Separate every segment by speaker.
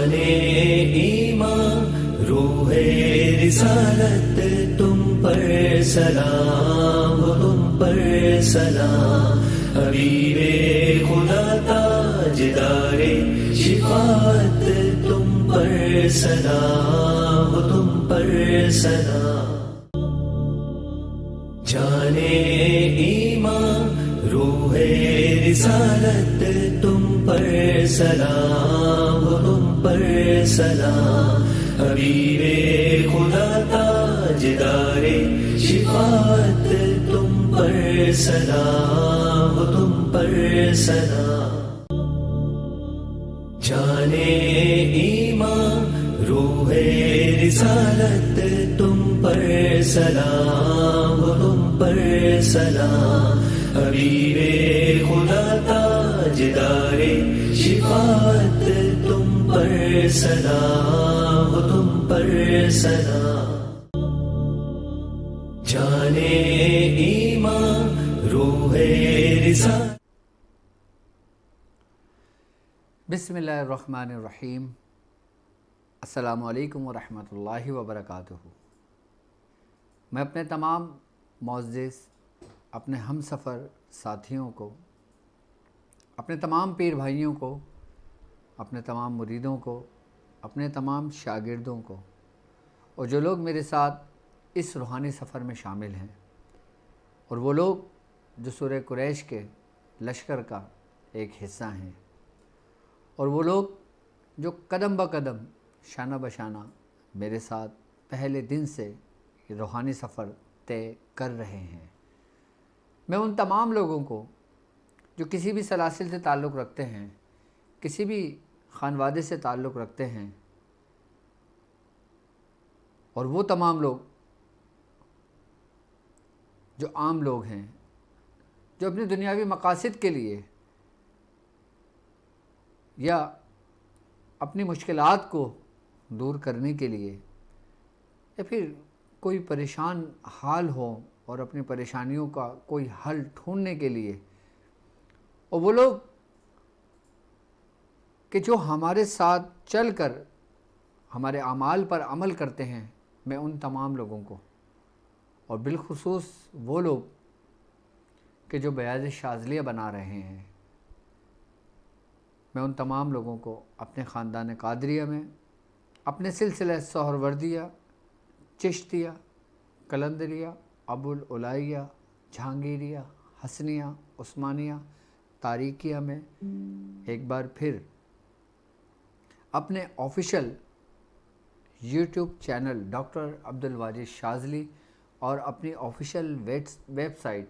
Speaker 1: جانے ایمان روح رسالت تم پر سلام ہو، تم پر سلام حبیب خدا تاجدار شفاعت تم پر سلام ہو، تم پر سلام جانے ایمان روح رسالت تم پر سلام ہو، تم پر سلام حبیب خدا تاجدار شفاعت تم پر سلام ہو، تم پر سلام جانے ایمان روح رسالت تم پر سلام ہو، تم پر سلام حبیب خدا تاجدار شفاعت تم پر سلام ہو، تم پر سلام جانے ایمان روح رسالت۔
Speaker 2: بسم اللہ الرحمن الرحیم۔ السلام علیکم ورحمۃ اللہ وبرکاتہ۔ میں اپنے تمام معزز اپنے ہم سفر ساتھیوں کو، اپنے تمام پیر بھائیوں کو، اپنے تمام مریدوں کو، اپنے تمام شاگردوں کو، اور جو لوگ میرے ساتھ اس روحانی سفر میں شامل ہیں، اور وہ لوگ جو سورہ قریش کے لشکر کا ایک حصہ ہیں، اور وہ لوگ جو قدم بہ قدم شانہ بشانہ میرے ساتھ پہلے دن سے یہ روحانی سفر طے کر رہے ہیں، میں ان تمام لوگوں کو جو کسی بھی سلاسل سے تعلق رکھتے ہیں، کسی بھی خانوادے سے تعلق رکھتے ہیں، اور وہ تمام لوگ جو عام لوگ ہیں، جو اپنے دنیاوی مقاصد کے لیے یا اپنی مشکلات کو دور کرنے کے لیے یا پھر کوئی پریشان حال ہو اور اپنی پریشانیوں کا کوئی حل ڈھونڈنے کے لیے، اور وہ لوگ کہ جو ہمارے ساتھ چل کر ہمارے اعمال پر عمل کرتے ہیں، میں ان تمام لوگوں کو، اور بالخصوص وہ لوگ کہ جو بیاض شاذلیہ بنا رہے ہیں، میں ان تمام لوگوں کو اپنے خاندان قادریہ میں، اپنے سلسلہ سہروردیہ، چشتیہ، قلندریہ، ابوالعلیہ، جہانگیریہ، حسنیہ، عثمانیہ، تاریکیہ میں ایک بار پھر اپنے official YouTube channel doctor Abdul Wajid Shazli اور اپنی آفیشل ویب سائٹ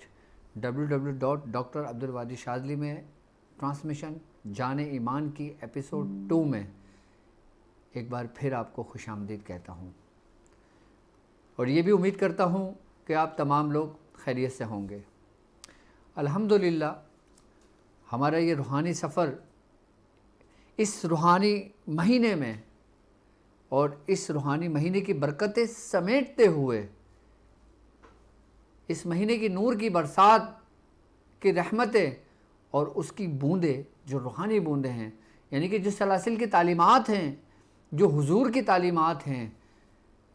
Speaker 2: www.drabdulwajidshazli میں ٹرانسمیشن جانے ایمان کی ایپیسوڈ 2 میں ایک بار پھر آپ کو خوش آمدید کہتا ہوں، اور یہ بھی امید کرتا ہوں کہ آپ تمام لوگ خیریت سے ہوں گے۔ الحمدللہ ہمارا یہ روحانی سفر اس روحانی مہینے میں اور اس روحانی مہینے کی برکتیں سمیٹتے ہوئے، اس مہینے کی نور کی برسات کی رحمتیں اور اس کی بوندیں جو روحانی بوندیں ہیں، یعنی کہ جو سلاسل کی تعلیمات ہیں، جو حضور کی تعلیمات ہیں،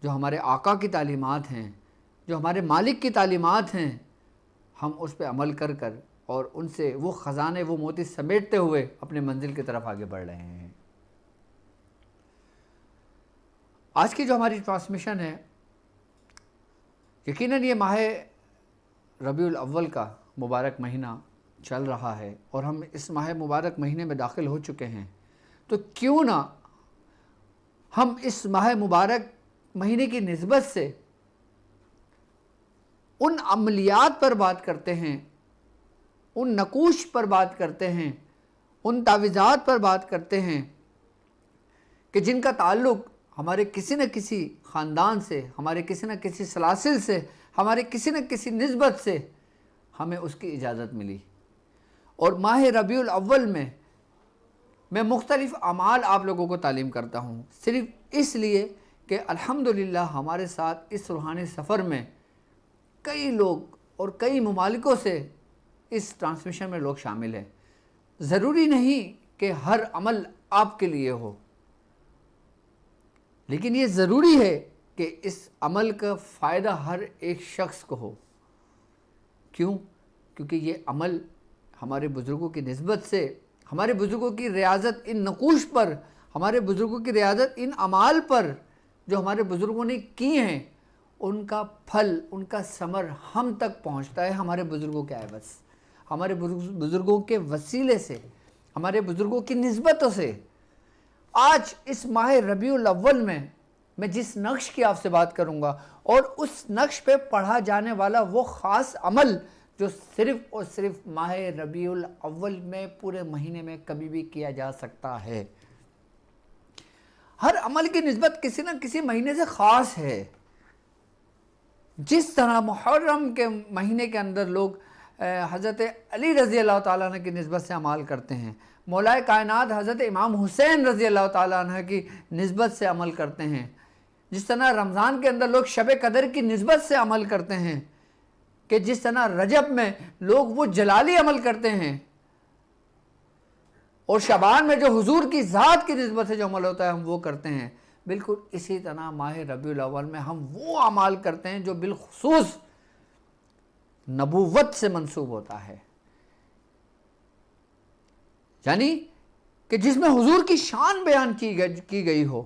Speaker 2: جو ہمارے آقا کی تعلیمات ہیں، جو ہمارے مالک کی تعلیمات ہیں، ہم اس پہ عمل کر کر اور ان سے وہ خزانے، وہ موتی سمیٹتے ہوئے اپنے منزل کی طرف آگے بڑھ رہے ہیں۔ آج کی جو ہماری ٹرانسمیشن ہے، یقیناً یہ ماہ ربیع الاول کا مبارک مہینہ چل رہا ہے، اور ہم اس ماہ مبارک مہینے میں داخل ہو چکے ہیں، تو کیوں نہ ہم اس ماہ مبارک مہینے کی نسبت سے ان عملیات پر بات کرتے ہیں، ان نقوش پر بات کرتے ہیں، ان تعویذات پر بات کرتے ہیں کہ جن کا تعلق ہمارے کسی نہ کسی خاندان سے، ہمارے کسی نہ کسی سلاسل سے، ہمارے کسی نہ کسی نسبت سے ہمیں اس کی اجازت ملی۔ اور ماہ ربیع الاول میں مختلف اعمال آپ لوگوں کو تعلیم کرتا ہوں، صرف اس لیے کہ الحمدللہ ہمارے ساتھ اس روحانی سفر میں کئی لوگ اور کئی ممالکوں سے اس ٹرانسمیشن میں لوگ شامل ہیں۔ ضروری نہیں کہ ہر عمل آپ کے لیے ہو، لیکن یہ ضروری ہے کہ اس عمل کا فائدہ ہر ایک شخص کو ہو. کیوں؟ کیونکہ یہ عمل ہمارے بزرگوں کی نسبت سے، ہمارے بزرگوں کی ریاضت ان نقوش پر، ہمارے بزرگوں کی ریاضت ان اعمال پر جو ہمارے بزرگوں نے کی ہیں، ان کا پھل، ان کا ثمر ہم تک پہنچتا ہے ہمارے بزرگوں کے عوض، ہمارے بزرگوں کے وسیلے سے، ہمارے بزرگوں کی نسبتوں سے. آج اس ماہ ربیع الاول میں جس نقش کی آپ سے بات کروں گا، اور اس نقش پہ پڑھا جانے والا وہ خاص عمل جو صرف اور صرف ماہ ربیع الاول میں پورے مہینے میں کبھی بھی کیا جا سکتا ہے. ہر عمل کی نسبت کسی نہ کسی مہینے سے خاص ہے. جس طرح محرم کے مہینے کے اندر لوگ حضرت علی رضی اللہ تعالیٰ عنہ کی نسبت سے عمل کرتے ہیں، مولائے کائنات حضرت امام حسین رضی اللہ تعالیٰ عنہ کی نسبت سے عمل کرتے ہیں، جس طرح رمضان کے اندر لوگ شب قدر کی نسبت سے عمل کرتے ہیں، کہ جس طرح رجب میں لوگ وہ جلالی عمل کرتے ہیں، اور شعبان میں جو حضور کی ذات کی نسبت سے جو عمل ہوتا ہے ہم وہ کرتے ہیں، بالکل اسی طرح ماہ ربیع الاول میں ہم وہ اعمال کرتے ہیں جو بالخصوص نبوت سے منسوب ہوتا ہے، یعنی کہ جس میں حضور کی شان بیان کی گئی ہو،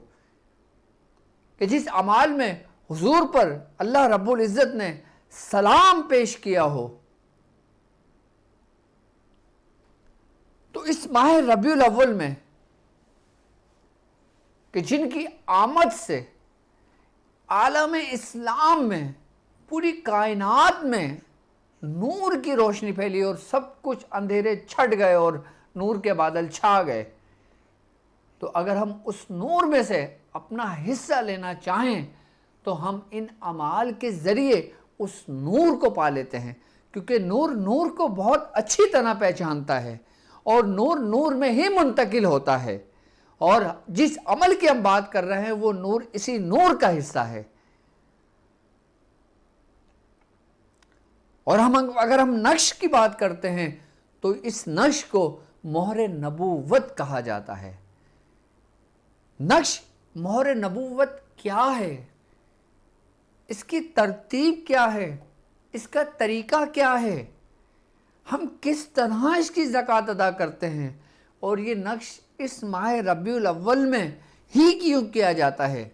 Speaker 2: کہ جس اعمال میں حضور پر اللہ رب العزت نے سلام پیش کیا ہو. تو اس ماہ ربیع الاول میں کہ جن کی آمد سے عالم اسلام میں، پوری کائنات میں نور کی روشنی پھیلی اور سب کچھ اندھیرے چھٹ گئے اور نور کے بادل چھا گئے، تو اگر ہم اس نور میں سے اپنا حصہ لینا چاہیں تو ہم ان اعمال کے ذریعے اس نور کو پا لیتے ہیں، کیونکہ نور کو بہت اچھی طرح پہچانتا ہے اور نور میں ہی منتقل ہوتا ہے، اور جس عمل کی ہم بات کر رہے ہیں وہ نور اسی نور کا حصہ ہے. اور اگر ہم نقش کی بات کرتے ہیں تو اس نقش کو مہر نبوت کہا جاتا ہے. نقش مہر نبوت کیا ہے؟ اس کی ترتیب کیا ہے؟ اس کا طریقہ کیا ہے؟ ہم کس طرح اس کی زکوٰۃ ادا کرتے ہیں؟ اور یہ نقش اس ماہ ربیع الاول میں ہی کیوں کیا جاتا ہے؟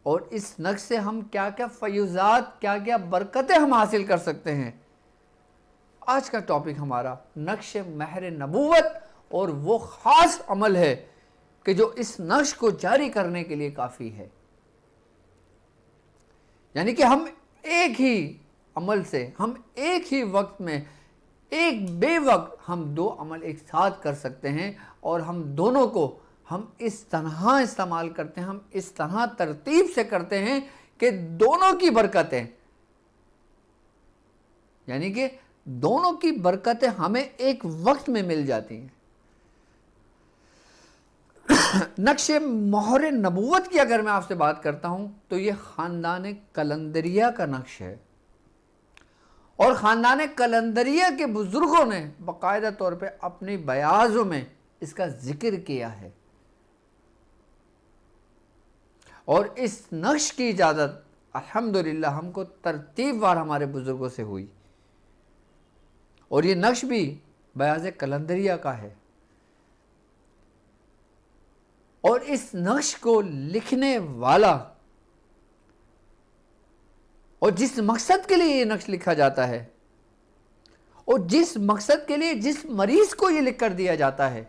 Speaker 2: اور اس نقش سے ہم کیا کیا فیوزات، کیا کیا برکتیں ہم حاصل کر سکتے ہیں؟ آج کا ٹاپک ہمارا نقش مہر نبوت، اور وہ خاص عمل ہے کہ جو اس نقش کو جاری کرنے کے لیے کافی ہے. یعنی کہ ہم ایک ہی عمل سے، ہم ایک ہی وقت میں، ایک بے وقت ہم دو عمل ایک ساتھ کر سکتے ہیں، اور ہم دونوں کو ہم اس طرح استعمال کرتے ہیں، ہم اس طرح ترتیب سے کرتے ہیں کہ دونوں کی برکتیں، یعنی کہ دونوں کی برکتیں ہمیں ایک وقت میں مل جاتی ہیں. نقش مہر نبوت کی اگر میں آپ سے بات کرتا ہوں تو یہ خاندان کلندریہ کا نقش ہے، اور خاندان کلندریہ کے بزرگوں نے باقاعدہ طور پہ اپنی بیاضوں میں اس کا ذکر کیا ہے. اور اس نقش کی اجازت الحمدللہ ہم کو ترتیب وار ہمارے بزرگوں سے ہوئی، اور یہ نقش بھی بیاض کلندریہ کا ہے. اور اس نقش کو لکھنے والا، اور جس مقصد کے لیے یہ نقش لکھا جاتا ہے، اور جس مقصد کے لیے جس مریض کو یہ لکھ کر دیا جاتا ہے،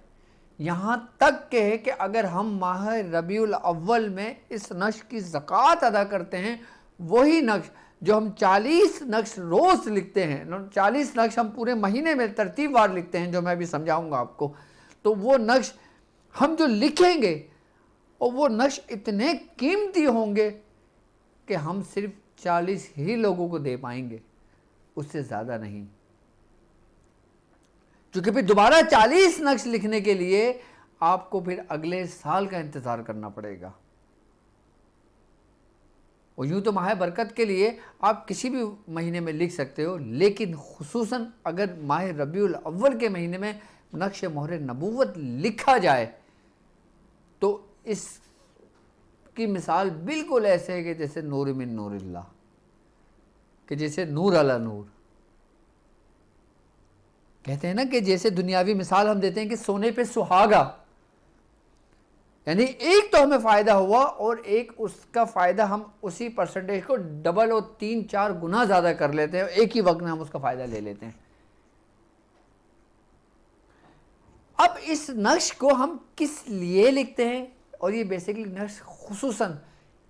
Speaker 2: یہاں تک کہ اگر ہم ماہ ربیع الاول میں اس نقش کی زکوٰۃ ادا کرتے ہیں، وہی نقش جو ہم 40 نقش روز لکھتے ہیں، 40 نقش ہم پورے مہینے میں ترتیب وار لکھتے ہیں، جو میں بھی سمجھاؤں گا آپ کو، تو وہ نقش ہم جو لکھیں گے، اور وہ نقش اتنے قیمتی ہوں گے کہ ہم صرف 40 ہی لوگوں کو دے پائیں گے، اس سے زیادہ نہیں. چونکہ پھر دوبارہ 40 نقش لکھنے کے لیے آپ کو پھر اگلے سال کا انتظار کرنا پڑے گا. اور یوں تو ماہ برکت کے لیے آپ کسی بھی مہینے میں لکھ سکتے ہو، لیکن خصوصاً اگر ماہ ربیع الاول کے مہینے میں نقش مہر نبوت لکھا جائے تو کی مثال بالکل ایسے ہے کہ جیسے نور من نور اللہ، کہ جیسے نور علی نور. کہتے ہیں نا کہ جیسے دنیاوی مثال ہم دیتے ہیں کہ سونے پہ سہاگا، یعنی ایک تو ہمیں فائدہ ہوا اور ایک اس کا فائدہ ہم اسی پرسنٹیج کو ڈبل اور 3-4 گنا زیادہ کر لیتے ہیں، ایک ہی وقت میں ہم اس کا فائدہ لے لیتے ہیں. اب اس نقش کو ہم کس لیے لکھتے ہیں، اور یہ بیسیکلی نقش خصوصاً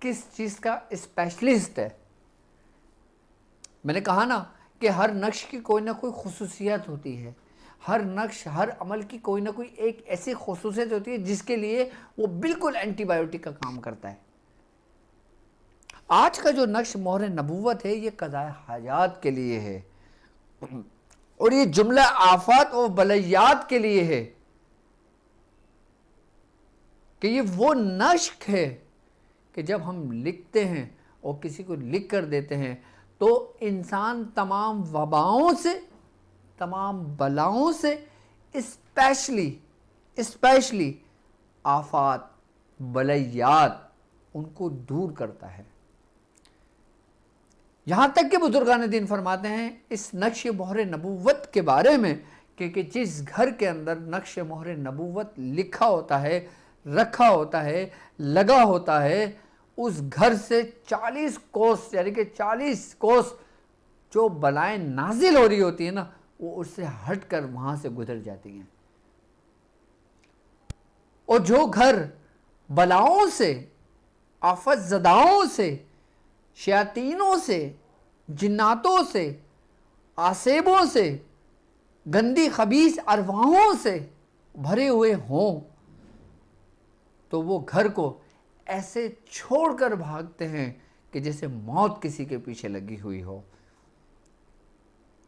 Speaker 2: کس چیز کا اسپیشلسٹ ہے. میں نے کہا نا کہ ہر نقش کی کوئی نہ کوئی خصوصیت ہوتی ہے، ہر نقش، ہر عمل کی کوئی نہ کوئی ایک ایسی خصوصیت ہوتی ہے جس کے لیے وہ بالکل اینٹی بائیوٹک کا کام کرتا ہے. آج کا جو نقش مہر نبوت ہے یہ قضاء حاجات کے لیے ہے، اور یہ جملہ آفات اور بلیات کے لیے ہے، کہ یہ وہ نقش ہے کہ جب ہم لکھتے ہیں اور کسی کو لکھ کر دیتے ہیں تو انسان تمام وباؤں سے، تمام بلاؤں سے، اسپیشلی آفات، بلیات، ان کو دور کرتا ہے. یہاں تک کہ بزرگان دین فرماتے ہیں اس نقش مہر نبوت کے بارے میں کہ جس گھر کے اندر نقش مہر نبوت لکھا ہوتا ہے، رکھا ہوتا ہے، لگا ہوتا ہے، اس گھر سے 40 کوس، یعنی کہ 40 کوس جو بلائیں نازل ہو رہی ہوتی ہیں نا، وہ اس سے ہٹ کر وہاں سے گزر جاتی ہیں. اور جو گھر بلاؤں سے، آفت زداؤں سے، شیاطینوں سے، جناتوں سے، آسیبوں سے، گندی خبیث ارواحوں سے بھرے ہوئے ہوں تو وہ گھر کو ایسے چھوڑ کر بھاگتے ہیں کہ جیسے موت کسی کے پیچھے لگی ہوئی ہو.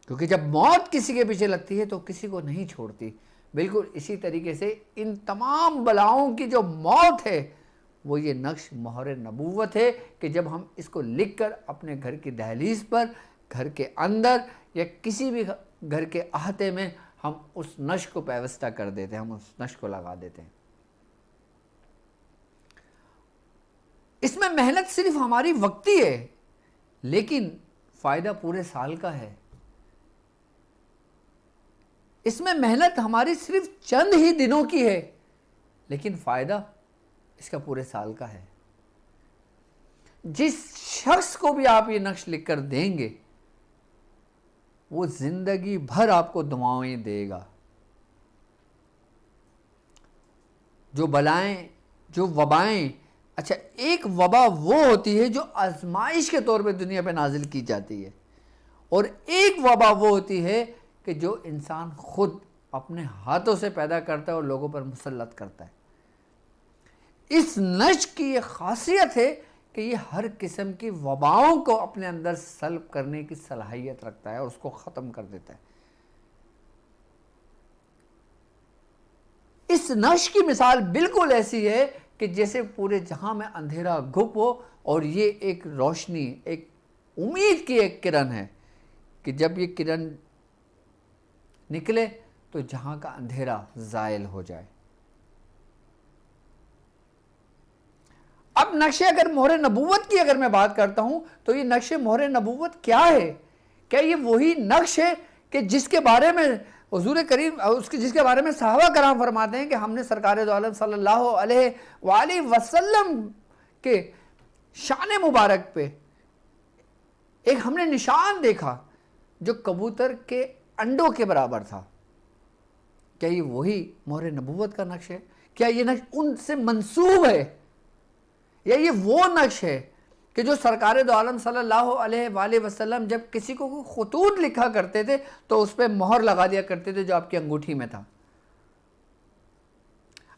Speaker 2: کیونکہ جب موت کسی کے پیچھے لگتی ہے تو کسی کو نہیں چھوڑتی. بالکل اسی طریقے سے ان تمام بلاؤں کی جو موت ہے وہ یہ نقش مہر نبوت ہے، کہ جب ہم اس کو لکھ کر اپنے گھر کی دہلیز پر، گھر کے اندر، یا کسی بھی گھر کے احاطے میں ہم اس نقش کو پیوستہ کر دیتے ہیں، ہم اس نقش کو لگا دیتے ہیں. اس میں محنت صرف ہماری وقتی ہے، لیکن فائدہ پورے سال کا ہے. اس میں محنت ہماری صرف چند ہی دنوں کی ہے، لیکن فائدہ اس کا پورے سال کا ہے. جس شخص کو بھی آپ یہ نقش لکھ کر دیں گے وہ زندگی بھر آپ کو دعائیں دے گا. جو بلائیں، جو وبائیں، اچھا ایک وبا وہ ہوتی ہے جو آزمائش کے طور پہ دنیا پہ نازل کی جاتی ہے، اور ایک وبا وہ ہوتی ہے کہ جو انسان خود اپنے ہاتھوں سے پیدا کرتا ہے اور لوگوں پر مسلط کرتا ہے. اس نقش کی یہ خاصیت ہے کہ یہ ہر قسم کی وباؤں کو اپنے اندر سلب کرنے کی صلاحیت رکھتا ہے اور اس کو ختم کر دیتا ہے. اس نقش کی مثال بالکل ایسی ہے کہ جیسے پورے جہاں میں اندھیرا گھپ ہو، اور یہ ایک روشنی، ایک امید کی ایک کرن ہے کہ جب یہ کرن نکلے تو جہاں کا اندھیرا زائل ہو جائے. اب نقش اگر مہر نبوت کی اگر میں بات کرتا ہوں تو یہ نقش مہر نبوت کیا ہے؟ کیا یہ وہی نقش ہے کہ جس کے بارے میں حضور کریم، جس کے بارے میں صحابہ کرام فرماتے ہیں کہ ہم نے سرکار دو عالم صلی اللہ علیہ وآلہ وسلم کے شان مبارک پہ ایک ہم نے نشان دیکھا جو کبوتر کے انڈوں کے برابر تھا؟ کیا یہ وہی مہر نبوت کا نقش ہے؟ کیا یہ نقش ان سے منسوب ہے، یا یہ وہ نقش ہے کہ جو سرکار دو عالم صلی اللہ علیہ وآلہ وسلم جب کسی کو خطوط لکھا کرتے تھے تو اس پہ مہر لگا دیا کرتے تھے جو آپ کی انگوٹھی میں تھا؟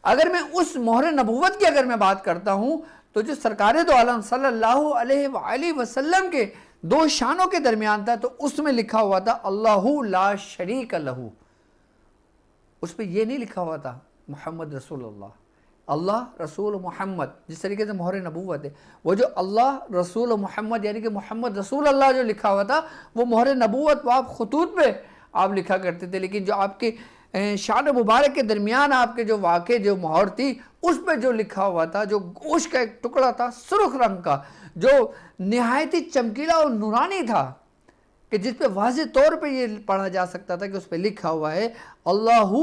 Speaker 2: اگر میں اس مہر نبوت کی اگر میں بات کرتا ہوں تو جو سرکار دو عالم صلی اللہ علیہ وآلہ وسلم کے دو شانوں کے درمیان تھا تو اس میں لکھا ہوا تھا اللہ لا شریک لہ. اس پہ یہ نہیں لکھا ہوا تھا محمد رسول اللہ، اللہ رسول محمد. جس طریقے سے مہر نبوت ہے، وہ جو اللہ رسول محمد یعنی کہ محمد رسول اللہ جو لکھا ہوا تھا وہ مہر نبوت وہ آپ خطوط پہ آپ لکھا کرتے تھے. لیکن جو آپ کے شان مبارک کے درمیان آپ کے جو واقع جو مہر تھی اس پہ جو لکھا ہوا تھا، جو گوشت کا ایک ٹکڑا تھا سرخ رنگ کا، جو نہایت ہی چمکیلا اور نورانی تھا، کہ جس پہ واضح طور پہ یہ پڑھا جا سکتا تھا کہ اس پہ لکھا ہوا ہے اللہ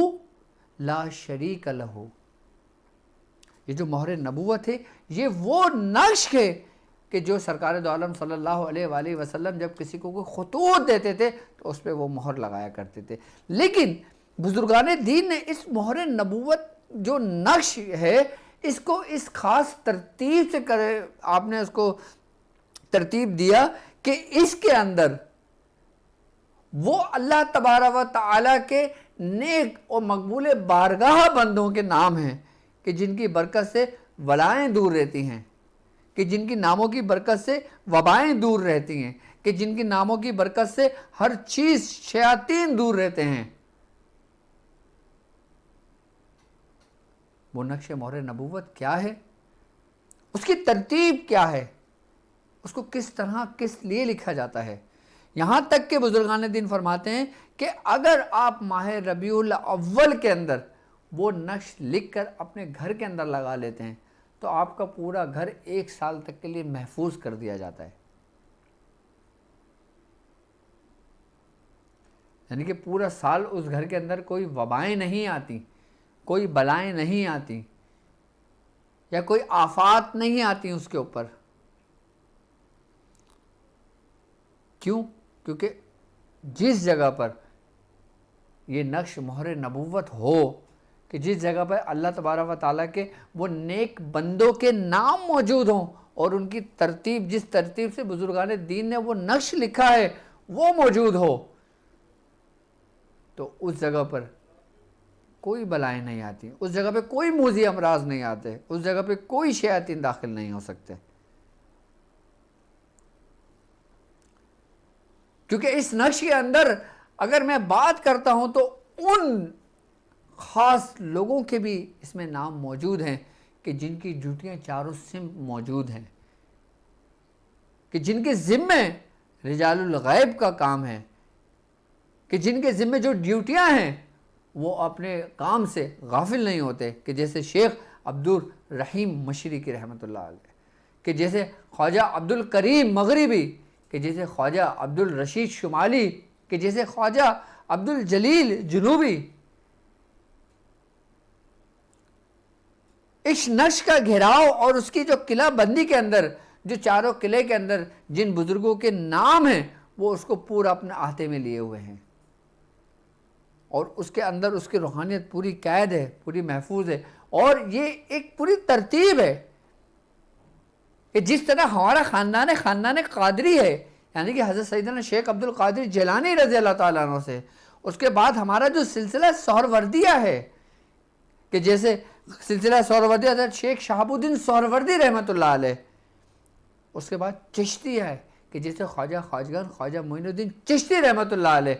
Speaker 2: لا شریک لہ۔ یہ جو مہر نبوت ہے یہ وہ نقش ہے کہ جو سرکار دو عالم صلی اللہ علیہ وآلہ وسلم جب کسی کو کوئی خطوط دیتے تھے تو اس پہ وہ مہر لگایا کرتے تھے۔ لیکن بزرگان دین نے اس مہر نبوت جو نقش ہے اس کو اس خاص ترتیب سے کرے، آپ نے اس کو ترتیب دیا کہ اس کے اندر وہ اللہ تبارک و تعالیٰ کے نیک اور مقبول بارگاہ بندوں کے نام ہیں کہ جن کی برکت سے بلائیں دور رہتی ہیں، کہ جن کی ناموں کی برکت سے وبائیں دور رہتی ہیں، کہ جن کی ناموں کی برکت سے ہر چیز شیاطین دور رہتے ہیں۔ وہ نقش مہر نبوت کیا ہے، اس کی ترتیب کیا ہے، اس کو کس طرح کس لیے لکھا جاتا ہے؟ یہاں تک کہ بزرگان دین فرماتے ہیں کہ اگر آپ ماہ ربیع الاول کے اندر وہ نقش لکھ کر اپنے گھر کے اندر لگا لیتے ہیں تو آپ کا پورا گھر 1 سال تک کے لیے محفوظ کر دیا جاتا ہے، یعنی کہ پورا سال اس گھر کے اندر کوئی وبائیں نہیں آتی، کوئی بلائیں نہیں آتی، یا کوئی آفات نہیں آتی اس کے اوپر۔ کیوں؟ کیونکہ جس جگہ پر یہ نقش مہر نبوت ہو، کہ جس جگہ پر اللہ تبارک و تعالیٰ کے وہ نیک بندوں کے نام موجود ہوں اور ان کی ترتیب، جس ترتیب سے بزرگان دین نے وہ نقش لکھا ہے وہ موجود ہو، تو اس جگہ پر کوئی بلائیں نہیں آتی، اس جگہ پہ کوئی موذی امراض نہیں آتے، اس جگہ پہ کوئی شیاطین داخل نہیں ہو سکتے۔ کیونکہ اس نقش کے اندر اگر میں بات کرتا ہوں تو ان خاص لوگوں کے بھی اس میں نام موجود ہیں کہ جن کی ڈیوٹیاں چاروں سمت موجود ہیں، کہ جن کے ذمے رجال الغیب کا کام ہے، کہ جن کے ذمے جو ڈیوٹیاں ہیں وہ اپنے کام سے غافل نہیں ہوتے، کہ جیسے شیخ عبد الرحیم مشرقی رحمۃ اللہ علیہ، کہ جیسے خواجہ عبد الکریم مغربی، کہ جیسے خواجہ عبد الرشید شمالی، کہ جیسے خواجہ عبد الجلیل جنوبی۔ اس نقش کا گھیراؤ اور اس کی جو قلعہ بندی کے اندر، جو چاروں قلعے کے اندر جن بزرگوں کے نام ہیں وہ اس کو پورا اپنے احاطے میں لیے ہوئے ہیں، اور اس کے اندر اس کی روحانیت پوری قید ہے، پوری محفوظ ہے، اور یہ ایک پوری ترتیب ہے کہ جس طرح ہمارا خاندان قادری ہے، یعنی کہ حضرت سیدنا شیخ عبد القادر جیلانی رضی اللہ تعالیٰ عنہ سے، اس کے بعد ہمارا جو سلسلہ سہروردیہ ہے، کہ جیسے سلسلہ سہروردیہ حضرت شیخ شہاب الدین سہروردی رحمۃ اللہ علیہ، اس کے بعد چشتیہ ہے کہ جیسے خواجہ خواجگان خواجہ معین الدین چشتی رحمۃ اللہ علیہ،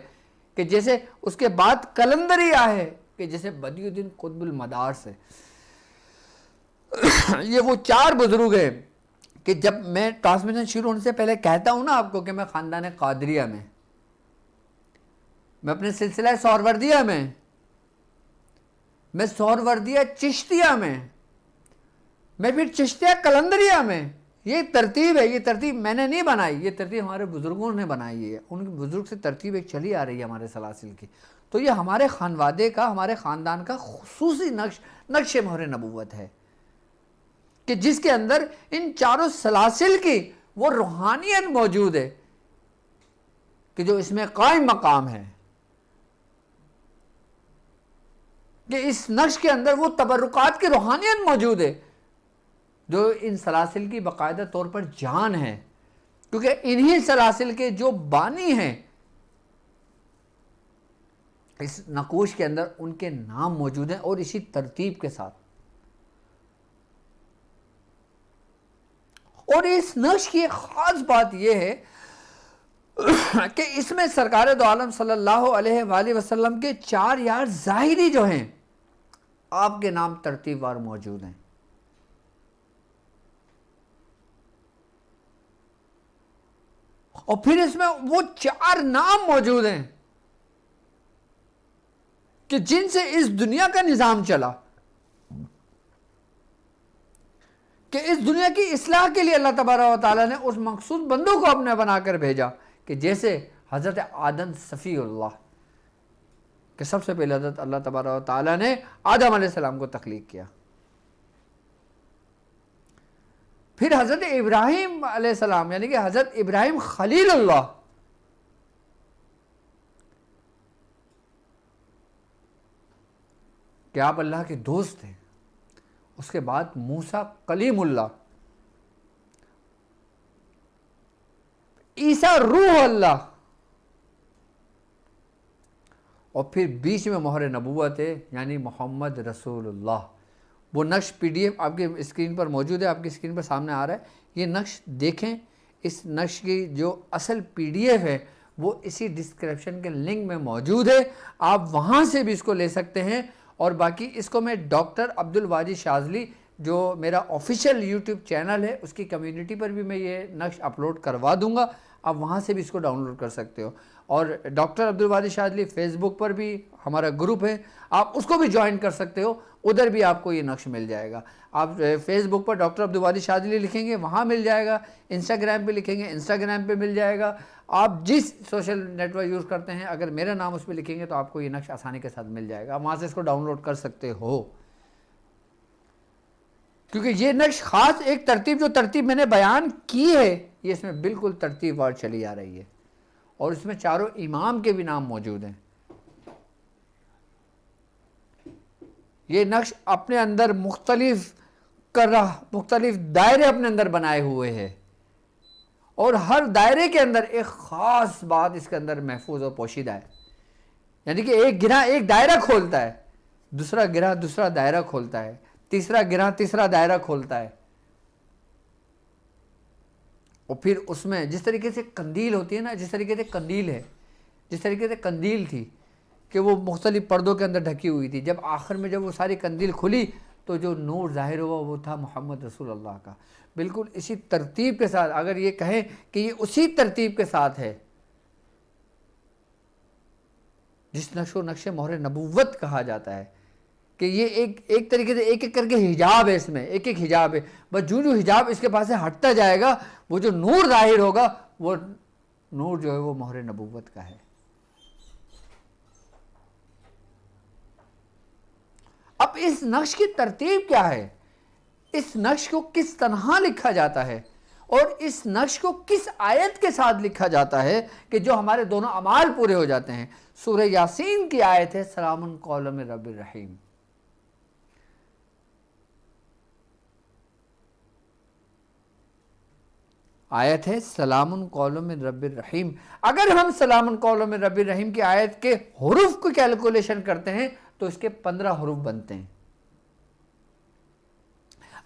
Speaker 2: کہ جیسے اس کے بعد قلندریہ ہے کہ جیسے بدیع الدین قطب المدارس ہے۔ یہ وہ 4 بزرگ ہیں کہ جب میں ٹرانسمیشن شروع ہونے سے پہلے کہتا ہوں نا آپ کو کہ میں خاندان قادریہ میں اپنے سلسلہ سہروردیہ میں سہروردیہ چشتیہ میں پھر چشتیہ قلندریہ میں، یہ ترتیب ہے۔ یہ ترتیب میں نے نہیں بنائی، یہ ترتیب ہمارے بزرگوں نے بنائی ہے، ان کے بزرگ سے ترتیب ایک چلی آ رہی ہے ہمارے سلاسل کی۔ تو یہ ہمارے خانوادے کا، ہمارے خاندان کا خصوصی نقش مہر نبوت ہے کہ جس کے اندر ان چاروں سلاسل کی وہ روحانیت موجود ہے کہ جو اس میں قائم مقام ہے، کہ اس نقش کے اندر وہ تبرکات کی روحانیت موجود ہے جو ان سلاسل کی باقاعدہ طور پر جان ہے، کیونکہ انہی سلاسل کے جو بانی ہیں اس نقوش کے اندر ان کے نام موجود ہیں اور اسی ترتیب کے ساتھ۔ اور اس نقش کی ایک خاص بات یہ ہے کہ اس میں سرکار دو عالم صلی اللہ علیہ وآلہ وسلم کے 4 یار ظاہری جو ہیں آپ کے نام ترتیب وار موجود ہیں، اور پھر اس میں وہ 4 نام موجود ہیں کہ جن سے اس دنیا کا نظام چلا، کہ اس دنیا کی اصلاح کے لیے اللہ تبارک و تعالیٰ نے اس مخصوص بندوں کو اپنے بنا کر بھیجا، کہ جیسے حضرت آدم صفی اللہ، کہ سب سے پہلے حضرت اللہ تبارک و تعالیٰ نے آدم علیہ السلام کو تخلیق کیا، پھر حضرت ابراہیم علیہ السلام یعنی کہ حضرت ابراہیم خلیل اللہ، کہ آپ اللہ کے دوست ہیں، اس کے بعد موسیٰ کلیم اللہ، عیسیٰ روح اللہ، اور پھر بیچ میں مہر نبوت ہے یعنی محمد رسول اللہ۔ وہ نقش پی ڈی ایف آپ کی اسکرین پر موجود ہے، آپ کی اسکرین پر سامنے آ رہا ہے، یہ نقش دیکھیں۔ اس نقش کی جو اصل پی ڈی ایف ہے وہ اسی ڈسکرپشن کے لنک میں موجود ہے، آپ وہاں سے بھی اس کو لے سکتے ہیں۔ اور باقی اس کو میں ڈاکٹر عبد الواجد شاذلی جو میرا آفیشیل یوٹیوب چینل ہے اس کی کمیونٹی پر بھی میں یہ نقش اپلوڈ کروا دوں گا، آپ وہاں سے بھی اس کو ڈاؤن لوڈ کر سکتے ہو۔ اور ڈاکٹر عبد الواجد شاذلی فیس بک پر بھی ہمارا گروپ ہے، آپ اس کو بھی جوائن کر سکتے ہو، ادھر بھی آپ کو یہ نقش مل جائے گا۔ آپ فیس بک پر ڈاکٹر عبد الواجد شاذلی لکھیں گے وہاں مل جائے گا، انسٹاگرام پہ لکھیں گے انسٹاگرام پہ مل جائے گا، آپ جس سوشل نیٹ ورک یوز کرتے ہیں اگر میرا نام اس پہ لکھیں گے تو آپ کو یہ نقش آسانی کے ساتھ مل جائے گا، وہاں سے اس کو ڈاؤن لوڈ کر سکتے ہو۔ کیونکہ یہ نقش خاص ایک ترتیب جو ترتیب میں نے بیان کی ہے یہ اس میں بالکل ترتیب وار چلی آ رہی ہے، اور اس میں چاروں امام کے بھی نام موجود ہیں۔ یہ نقش اپنے اندر مختلف دائرے اپنے اندر بنائے ہوئے ہیں، اور ہر دائرے کے اندر ایک خاص بات اس کے اندر محفوظ اور پوشیدہ ہے، یعنی کہ ایک گرہ ایک دائرہ کھولتا ہے، دوسرا گرہ دوسرا دائرہ کھولتا ہے، تیسرا گرہ تیسرا دائرہ کھولتا ہے، اور پھر اس میں جس طریقے سے قندیل ہوتی ہے نا، جس طریقے سے قندیل ہے، جس طریقے سے قندیل تھی کہ وہ مختلف پردوں کے اندر ڈھکی ہوئی تھی، جب آخر میں جب وہ ساری قندیل کھلی تو جو نور ظاہر ہوا وہ تھا محمد رسول اللہ کا۔ بالکل اسی ترتیب کے ساتھ، اگر یہ کہیں کہ یہ اسی ترتیب کے ساتھ ہے جس نقش و نقش مہر نبوت کہا جاتا ہے، کہ یہ ایک طریقے سے ایک ایک کر کے حجاب ہے، اس میں ایک ایک حجاب ہے، بس جو حجاب اس کے پاس سے ہٹتا جائے گا وہ جو نور ظاہر ہوگا وہ نور جو ہے وہ مہر نبوت کا ہے۔ اب اس نقش کی ترتیب کیا ہے، اس نقش کو کس طرح لکھا جاتا ہے، اور اس نقش کو کس آیت کے ساتھ لکھا جاتا ہے کہ جو ہمارے دونوں اعمال پورے ہو جاتے ہیں۔ سورہ یاسین کی آیت ہے سلام قولا من رب الرحیم، آیت ہے سلام قولا من رب الرحیم۔ اگر ہم سلام قولا من رب الرحیم کی آیت کے حروف کو کیلکولیشن کرتے ہیں تو اس کے 15 حروف بنتے ہیں،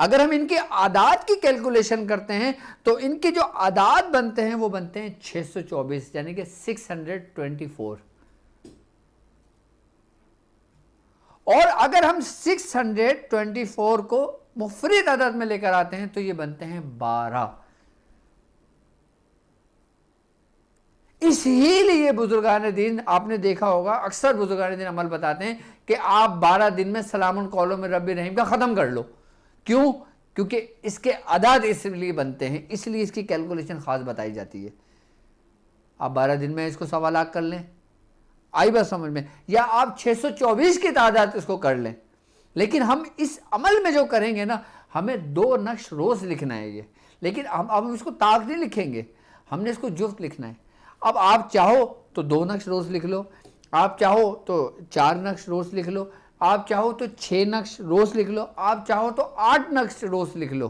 Speaker 2: اگر ہم ان کے اعداد کی کیلکولیشن کرتے ہیں تو ان کے جو اعداد بنتے ہیں وہ بنتے ہیں 624 یعنی کہ 624، اور اگر ہم 624 کو مفرد عدد میں لے کر آتے ہیں تو یہ بنتے ہیں 12۔ اسی لیے بزرگان دین آپ نے دیکھا ہوگا اکثر بزرگان دین عمل بتاتے ہیں کہ آپ 12 دن میں سلام قولا من رب الرحیم کا ختم کر لو۔ کیوں؟ کیونکہ اس کے اعداد اس لیے بنتے ہیں، اس لیے اس کی کیلکولیشن خاص بتائی جاتی ہے۔ آپ 12 دن میں اس کو 1.25 لاکھ کر لیں، آئی بات سمجھ میں، یا آپ 624 کی تعداد اس کو کر لیں، لیکن ہم اس عمل میں جو کریں گے نا، ہمیں 2 نقش روز لکھنا ہے یہ، لیکن ہم اس کو طاق نہیں لکھیں گے، ہم نے اس کو جفت لکھنا ہے۔ اب آپ چاہو تو 2 نقش روز لکھ لو، آپ چاہو تو 4 نقش روز لکھ لو، آپ چاہو تو 6 نقش روز لکھ لو، آپ چاہو تو 8 نقش روز لکھ لو۔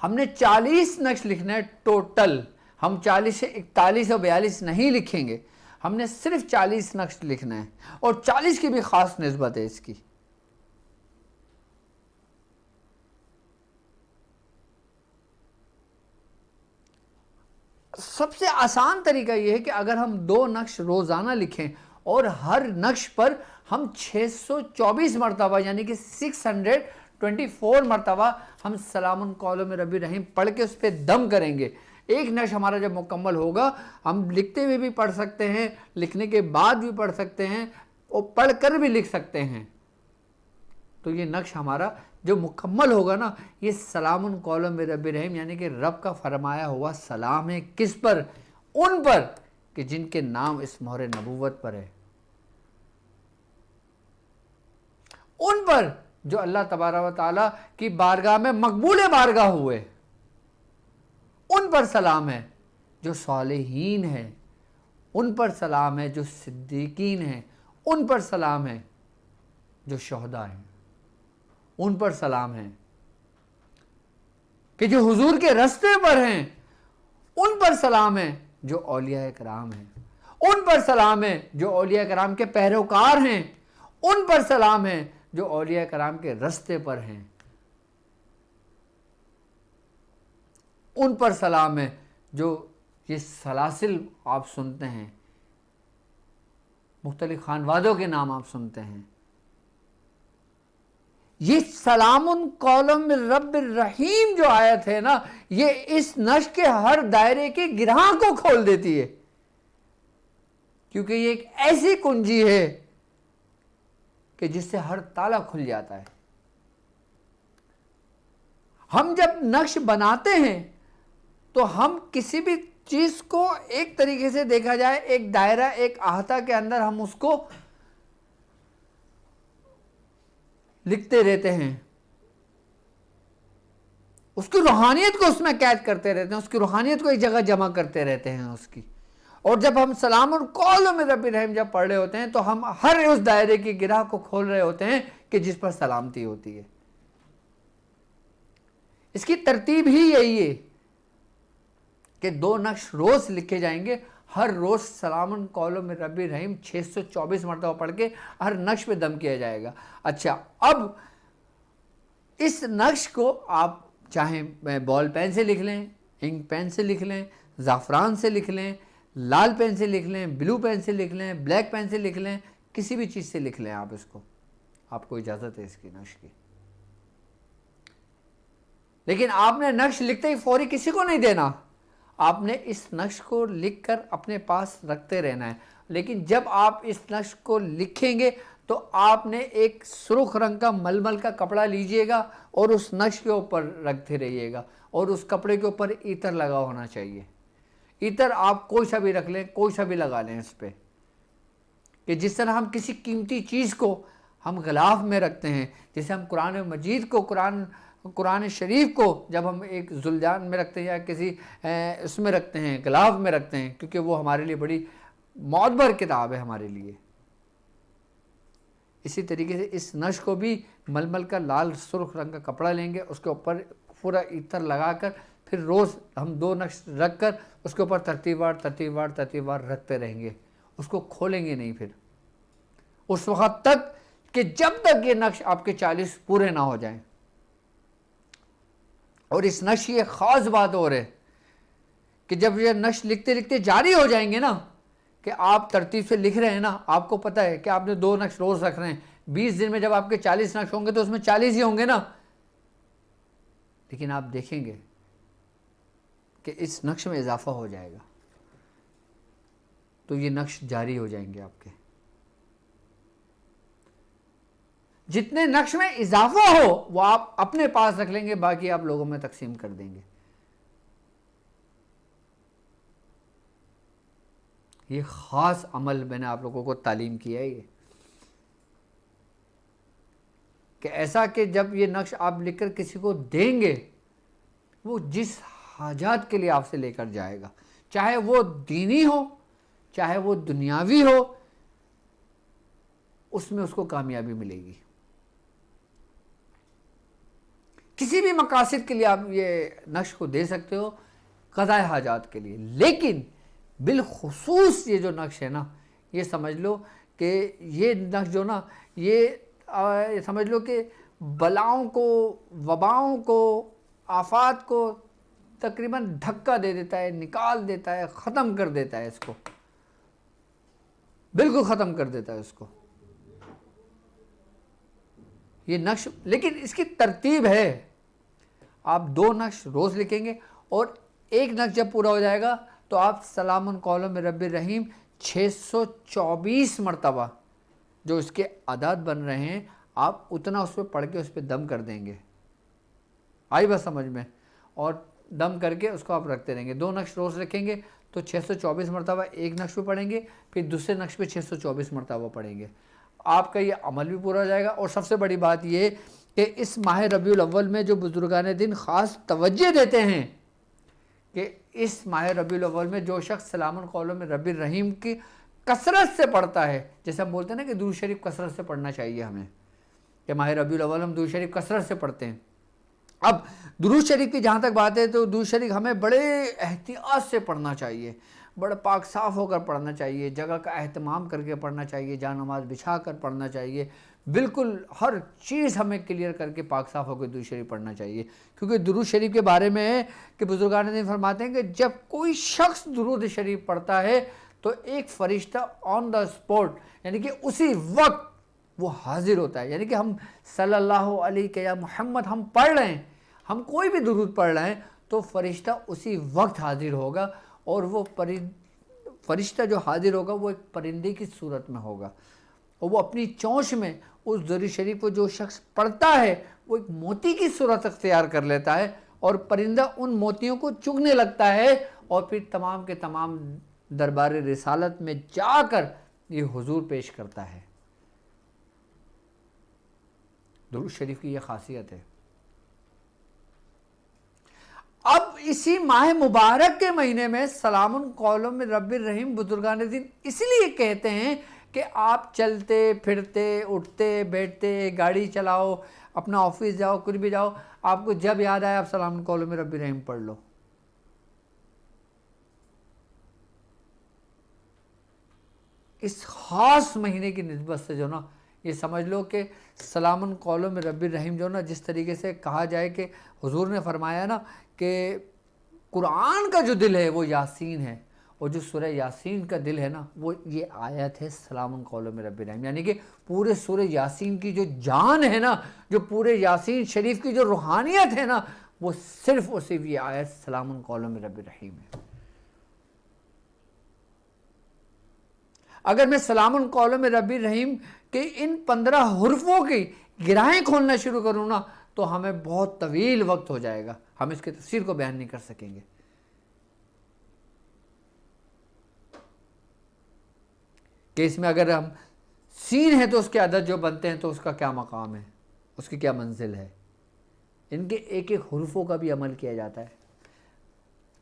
Speaker 2: ہم نے 40 نقش لکھنا ہے ٹوٹل، ہم 40 سے 41 اور 42 نہیں لکھیں گے، ہم نے صرف 40 نقش لکھنا ہے، اور 40 کی بھی خاص نسبت ہے اس کی۔ سب سے آسان طریقہ یہ ہے کہ اگر ہم 2 نقش روزانہ لکھیں اور ہر نقش پر ہم 624 مرتبہ یعنی کہ 624 مرتبہ ہم سلام قولا من رب الرحیم پڑھ کے اس پہ دم کریں گے، ایک نقش ہمارا جب مکمل ہوگا ہم لکھتے ہوئے بھی پڑھ سکتے ہیں، لکھنے کے بعد بھی پڑھ سکتے ہیں اور پڑھ کر بھی لکھ سکتے ہیں. تو یہ نقش ہمارا جو مکمل ہوگا نا، یہ سلام قولا من رب رحیم، یعنی کہ رب کا فرمایا ہوا سلام ہے. کس پر؟ ان پر کہ جن کے نام اس مہر نبوت پر ہے، ان پر جو اللہ تبارک و تعالیٰ کی بارگاہ میں مقبول بارگاہ ہوئے، ان پر سلام ہے. جو صالحین ہیں ان پر سلام ہے، جو صدیقین ہیں ان پر سلام ہے، جو شہداء ہیں ان پر سلام ہے، کہ جو حضور کے راستے پر ہیں ان پر سلام ہے، جو اولیاء کرام ہیں ان پر سلام ہے، جو اولیاء کرام کے پیروکار ہیں ان پر سلام ہے، جو اولیاء کرام کے راستے پر ہیں ان پر سلام ہے. جو یہ سلاسل آپ سنتے ہیں، مختلف خانوادوں کے نام آپ سنتے ہیں، یہ سلام قولا من رب الرحیم جو آیت ہے نا، یہ اس نقش کے ہر دائرے کے گرہ کو کھول دیتی ہے، کیونکہ یہ ایک ایسی کنجی ہے کہ جس سے ہر تالا کھل جاتا ہے. ہم جب نقش بناتے ہیں تو ہم کسی بھی چیز کو ایک طریقے سے دیکھا جائے، ایک دائرہ، ایک احاطہ کے اندر ہم اس کو لکھتے رہتے ہیں، اس کی روحانیت کو اس میں قید کرتے رہتے ہیں، اس کی روحانیت کو ایک جگہ جمع کرتے رہتے ہیں اس کی. اور جب ہم سلام قولا من رب الرحیم جب پڑھ رہے ہوتے ہیں تو ہم ہر اس دائرے کی گرہ کو کھول رہے ہوتے ہیں کہ جس پر سلامتی ہوتی ہے. اس کی ترتیب ہی یہی ہے کہ 2 نقش روز لکھے جائیں گے، ہر روز سلام قولا من رب الرحیم 624 مرتبہ پڑھ کے ہر نقش پہ دم کیا جائے گا. اچھا، اب اس نقش کو آپ چاہیں بال پین سے لکھ لیں، انک پین سے لکھ لیں، زعفران سے لکھ لیں، لال پین سے لکھ لیں، بلو پین سے لکھ لیں، بلیک پین سے لکھ لیں، کسی بھی چیز سے لکھ لیں آپ اس کو، آپ کو اجازت ہے اس کی نقش کی. لیکن آپ نے نقش لکھتے ہی فوری کسی کو نہیں دینا، آپ نے اس نقش کو لکھ کر اپنے پاس رکھتے رہنا ہے. لیکن جب آپ اس نقش کو لکھیں گے تو آپ نے ایک سرخ رنگ کا ململ کا کپڑا لیجئے گا اور اس نقش کے اوپر رکھتے رہیے گا، اور اس کپڑے کے اوپر عطر لگا ہونا چاہیے. عطر آپ کوئی سا بھی رکھ لیں، کوئی سا بھی لگا لیں اس پہ، کہ جس طرح ہم کسی قیمتی چیز کو ہم غلاف میں رکھتے ہیں، جیسے ہم قرآن مجید کو، قرآن شریف کو جب ہم ایک زلجان میں رکھتے ہیں یا کسی اس میں رکھتے ہیں، غلاف میں رکھتے ہیں، کیونکہ وہ ہمارے لیے بڑی معتبر کتاب ہے ہمارے لیے. اسی طریقے سے اس نقش کو بھی ململ کا لال سرخ رنگ کا کپڑا لیں گے، اس کے اوپر پورا عطر لگا کر پھر روز ہم 2 نقش رکھ کر اس کے اوپر ترتیب وار رکھتے رہیں گے، اس کو کھولیں گے نہیں پھر اس وقت تک کہ جب تک یہ نقش آپ کے 40 پورے نہ ہو جائیں. اور اس نقش کی ایک خاص بات اور ہے کہ جب یہ نقش لکھتے لکھتے جاری ہو جائیں گے نا، کہ آپ ترتیب سے لکھ رہے ہیں نا، آپ کو پتہ ہے کہ آپ نے 2 نقش روز رکھ رہے ہیں، 20 دن میں جب آپ کے 40 نقش ہوں گے تو اس میں 40 ہی ہوں گے نا. لیکن آپ دیکھیں گے کہ اس نقش میں اضافہ ہو جائے گا، تو یہ نقش جاری ہو جائیں گے آپ کے. جتنے نقش میں اضافہ ہو وہ آپ اپنے پاس رکھ لیں گے، باقی آپ لوگوں میں تقسیم کر دیں گے. یہ خاص عمل میں نے آپ لوگوں کو تعلیم کیا ہے، یہ کہ ایسا کہ جب یہ نقش آپ لکھ کر کسی کو دیں گے، وہ جس حاجات کے لیے آپ سے لے کر جائے گا، چاہے وہ دینی ہو چاہے وہ دنیاوی ہو، اس میں اس کو کامیابی ملے گی. کسی بھی مقاصد کے لیے آپ یہ نقش کو دے سکتے ہو، قضاء حاجات کے لیے. لیکن بالخصوص یہ جو نقش ہے نا، یہ سمجھ لو کہ یہ نقش جو نا، یہ سمجھ لو کہ بلاؤں کو، وباؤں کو، آفات کو تقریباً دھکا دے دیتا ہے، نکال دیتا ہے، ختم کر دیتا ہے، اس کو بالکل ختم کر دیتا ہے اس کو یہ نقش. لیکن اس کی ترتیب ہے، آپ 2 نقش روز لکھیں گے اور ایک نقش جب پورا ہو جائے گا تو آپ سلام قول من رب الرحیم 624 مرتبہ جو اس کے عدد بن رہے ہیں آپ اتنا اس پہ پڑھ کے اس پہ دم کر دیں گے. آئی بات سمجھ میں؟ اور دم کر کے اس کو آپ رکھتے رہیں گے. 2 نقش روز رکھیں گے تو 624 مرتبہ ایک نقش پہ پڑھیں گے, پھر دوسرے نقش پہ 624 مرتبہ پڑھیں گے. آپ کا یہ عمل بھی پورا ہو جائے گا. اور سب سے بڑی بات یہ کہ اس ماہ ربیع الاول میں جو بزرگان دین خاص توجہ دیتے ہیں کہ اس ماہ ربیع الاول میں جو شخص سلام قول من رب الرحیم کی کثرت سے پڑھتا ہے, جیسے ہم بولتے ہیں نا کہ درود شریف کثرت سے پڑھنا چاہیے ہمیں, کہ ماہ ربیع الاول ہم درود شریف کثرت سے پڑھتے ہیں. اب درود شریف کی جہاں تک بات ہے تو درود شریف ہمیں بڑے احتیاط سے پڑھنا چاہیے, بڑا پاک صاف ہو کر پڑھنا چاہیے, جگہ کا اہتمام کر کے پڑھنا چاہیے, جہاں نماز بچھا کر پڑھنا چاہیے, بالکل ہر چیز ہمیں کلیئر کر کے پاک صاف ہو کے درود شریف پڑھنا چاہیے. کیونکہ درود شریف کے بارے میں ہے کہ بزرگان دین فرماتے ہیں کہ جب کوئی شخص درود شریف پڑھتا ہے تو ایک فرشتہ آن دا اسپاٹ یعنی کہ اسی وقت وہ حاضر ہوتا ہے. یعنی کہ ہم صلی اللہ علیہ یا محمد ہم پڑھ رہے ہیں, ہم کوئی بھی درود پڑھ رہے ہیں تو فرشتہ اسی وقت حاضر ہوگا, اور وہ فرشتہ جو حاضر ہوگا وہ ایک پرندے کی صورت میں ہوگا, اور وہ اپنی چونچ میں اس درود شریف کو جو شخص پڑھتا ہے وہ ایک موتی کی صورت اختیار کر لیتا ہے, اور پرندہ ان موتیوں کو چگنے لگتا ہے, اور پھر تمام کے تمام دربار رسالت میں جا کر یہ حضور پیش کرتا ہے. درود شریف کی یہ خاصیت ہے. اب اسی ماہ مبارک کے مہینے میں سلام قول من رب الرحیم بزرگان دین اس لیے کہتے ہیں کہ آپ چلتے پھرتے اٹھتے بیٹھتے گاڑی چلاؤ اپنا آفس جاؤ کچھ بھی جاؤ, آپ کو جب یاد آئے آپ سلام قول من رب الرحیم پڑھ لو. اس خاص مہینے کی نسبت سے جو نا یہ سمجھ لو کہ سلام قول من رب الرحیم جو نا جس طریقے سے کہا جائے کہ حضور نے فرمایا نا کہ قرآن کا جو دل ہے وہ یاسین ہے, اور جو سورہ یاسین کا دل ہے نا وہ یہ آیت ہے سلام قول من رب الرحیم. یعنی کہ پورے سورہ یاسین کی جو جان ہے نا, جو پورے یاسین شریف کی جو روحانیت ہے نا, وہ صرف اور صرف یہ آیت سلام قول من رب الرحیم ہے. اگر میں سلام قول من رب الرحیم کے ان 15 حرفوں کی گرہیں کھولنا شروع کروں نا تو ہمیں بہت طویل وقت ہو جائے گا, ہم اس کی تفسیر کو بیان نہیں کر سکیں گے. کہ اس میں اگر ہم سین ہے تو اس کے عدد جو بنتے ہیں تو اس کا کیا مقام ہے, اس کی کیا منزل ہے, ان کے ایک ایک حرفوں کا بھی عمل کیا جاتا ہے.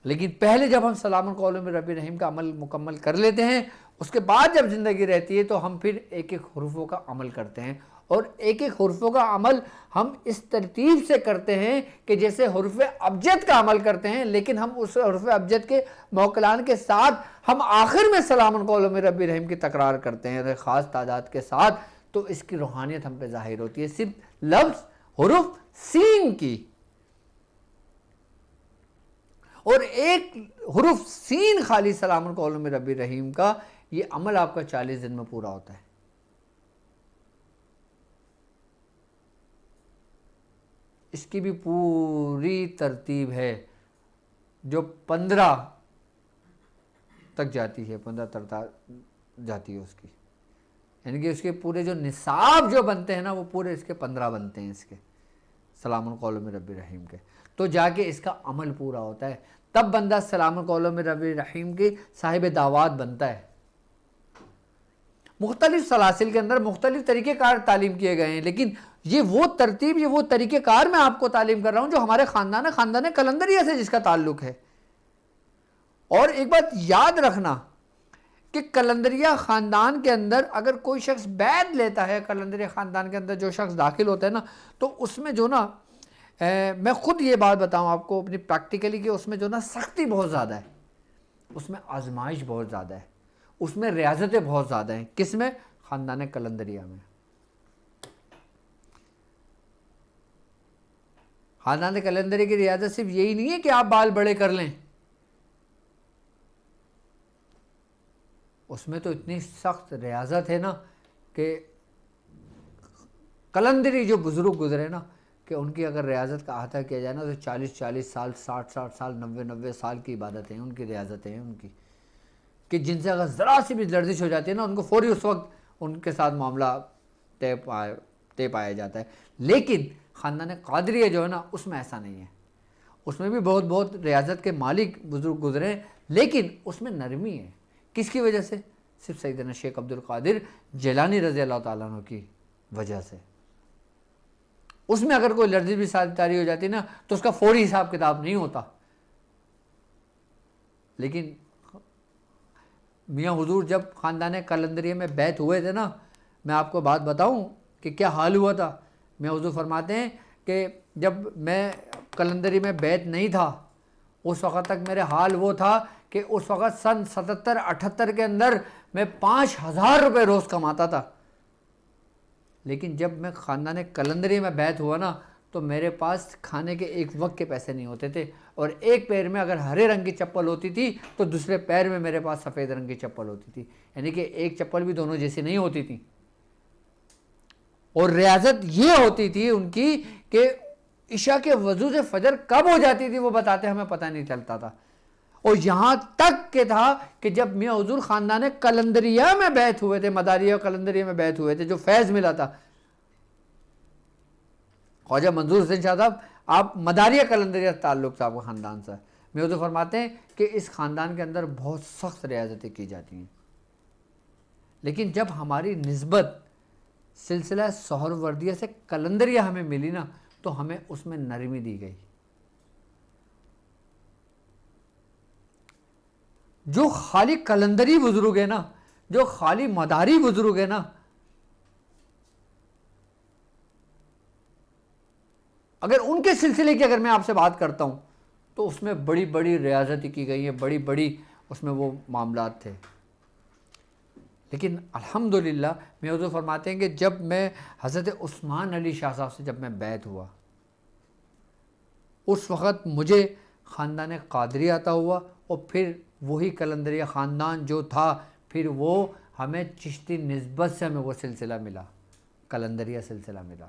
Speaker 2: لیکن پہلے جب ہم سلام قول من رب الرحیم کا عمل مکمل کر لیتے ہیں, اس کے بعد جب زندگی رہتی ہے تو ہم پھر ایک ایک حرفوں کا عمل کرتے ہیں, اور ایک ایک حرفوں کا عمل ہم اس ترتیب سے کرتے ہیں کہ جیسے حرف ابجد کا عمل کرتے ہیں, لیکن ہم اس حرف ابجد کے موکلان کے ساتھ ہم آخر میں سلام قول من رب الرحیم کی تکرار کرتے ہیں خاص تعداد کے ساتھ, تو اس کی روحانیت ہم پہ ظاہر ہوتی ہے صرف لفظ حرف سین کی. اور ایک حرف سین خالی سلام قول من رب الرحیم کا یہ عمل آپ کا 40 دن میں پورا ہوتا ہے. اس کی بھی پوری ترتیب ہے جو 15 تک جاتی ہے, 15 تک جاتی ہے اس کی. یعنی کہ اس کے پورے جو نصاب جو بنتے ہیں نا وہ پورے اس کے 15 بنتے ہیں اس کے سلام قول من رب الرحیم کے, تو جا کے اس کا عمل پورا ہوتا ہے. تب بندہ سلام قول من رب الرحیم کی صاحب دعوات بنتا ہے. مختلف سلاسل کے اندر مختلف طریقہ کار تعلیم کیے گئے ہیں, لیکن یہ وہ ترتیب یہ وہ طریقہ کار میں آپ کو تعلیم کر رہا ہوں جو ہمارے خاندان قلندریہ سے جس کا تعلق ہے. اور ایک بات یاد رکھنا کہ قلندریہ خاندان کے اندر اگر کوئی شخص بیعت لیتا ہے, قلندریہ خاندان کے اندر جو شخص داخل ہوتا ہے نا, تو اس میں جو نا میں خود یہ بات بتاؤں آپ کو اپنی پریکٹیکلی کہ اس میں جو نا سختی بہت زیادہ ہے, اس میں آزمائش بہت زیادہ ہے, اس میں ریاضتیں بہت زیادہ ہیں. کس میں؟ خاندان قلندریہ میں. خاندان قلندریہ کی ریاضت صرف یہی نہیں ہے کہ آپ بال بڑے کر لیں, اس میں تو اتنی سخت ریاضت ہے نا کہ قلندری جو بزرگ گزرے نا کہ ان کی اگر ریاضت کا احاطہ کیا جائے نا تو 40 سال 60 سال 90 سال کی عبادتیں ہیں ان کی، ریاضتیں ہیں ان کی، کہ جن سے اگر ذرا سی بھی لرزش ہو جاتی ہے نا ان کو فوری اس وقت ان کے ساتھ معاملہ طے پایا جاتا ہے. لیکن خاندان قادریہ جو ہے نا اس میں ایسا نہیں ہے. اس میں بھی بہت ریاضت کے مالک بزرگ گزرے ہیں، لیکن اس میں نرمی ہے. کس کی وجہ سے؟ صرف سیدنا شیخ عبد القادر جیلانی رضی اللہ تعالیٰ عنہ کی وجہ سے. اس میں اگر کوئی لرزش بھی طاری ہو جاتی نا تو اس کا فوری حساب کتاب نہیں ہوتا. لیکن میاں حضور جب خاندان قلندریہ میں بیعت ہوئے تھے نا، میں آپ کو بات بتاؤں کہ کیا حال ہوا تھا. میاں حضور فرماتے ہیں کہ جب میں قلندری میں بیعت نہیں تھا اس وقت تک میرے حال وہ تھا کہ اس وقت سن 77-78 کے اندر میں 5000 روپے روز کماتا تھا. لیکن جب میں خاندان قلندری میں بیعت ہوا نا تو میرے پاس کھانے کے ایک وقت کے پیسے نہیں ہوتے تھے، اور ایک پیر میں اگر ہرے رنگ کی چپل ہوتی تھی تو دوسرے پیر میں میرے پاس سفید رنگ کی چپل ہوتی تھی. یعنی کہ ایک چپل بھی دونوں جیسی نہیں ہوتی تھی. اور ریاضت یہ ہوتی تھی ان کی کہ عشاء کے وضو سے فجر کب ہو جاتی تھی وہ بتاتے ہمیں پتہ نہیں چلتا تھا. اور یہاں تک کہ تھا کہ جب میاں حضور خاندان قلندریہ میں بیعت ہوئے تھے، مداریہ قلندریہ میں بیعت ہوئے تھے، جو فیض ملا تھا، خواجہ منظور حسین شاہ صاحب آپ مداریہ قلندریہ تعلق تھا آپ کے خاندان سے. میاں حضور فرماتے ہیں کہ اس خاندان کے اندر بہت سخت ریاضتیں کی جاتی ہیں. لیکن جب ہماری نسبت سلسلہ سہروردیہ سے قلندریہ ہمیں ملی نا تو ہمیں اس میں نرمی دی گئی. جو خالی قلندری بزرگ ہے نا، جو خالی مداری بزرگ ہے نا، اگر ان کے سلسلے کی اگر میں آپ سے بات کرتا ہوں تو اس میں بڑی ریاضتیں کی گئی ہیں، بڑی اس میں وہ معاملات تھے. لیکن الحمدللہ میں حضور فرماتے ہیں کہ جب میں حضرت عثمان علی شاہ صاحب سے جب میں بیعت ہوا اس وقت مجھے خاندان قادری عطا ہوا، اور پھر وہی قلندریہ خاندان جو تھا پھر وہ ہمیں چشتی نسبت سے ہمیں وہ سلسلہ ملا، قلندریہ سلسلہ ملا.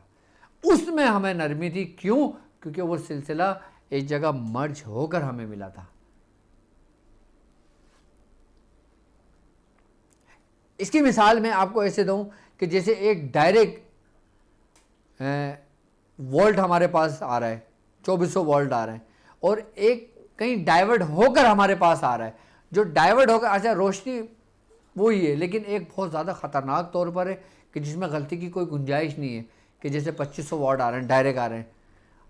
Speaker 2: اس میں ہمیں نرمی تھی. کیوں؟ کیونکہ وہ سلسلہ ایک جگہ مرج ہو کر ہمیں ملا تھا. اس کی مثال میں آپ کو ایسے دوں کہ جیسے ایک ڈائریکٹ وولٹ ہمارے پاس آ رہا ہے، 2400 وولٹ آ رہے ہیں، اور ایک کہیں ڈائیورٹ ہو کر ہمارے پاس آ رہا ہے. جو ڈائیورٹ ہو کر اچھا روشنی وہی ہے لیکن ایک بہت زیادہ خطرناک طور پر ہے کہ جس میں غلطی کی کوئی گنجائش نہیں ہے، کہ جیسے 2500 واٹ آ رہے ہیں ڈائریکٹ آ رہے ہیں.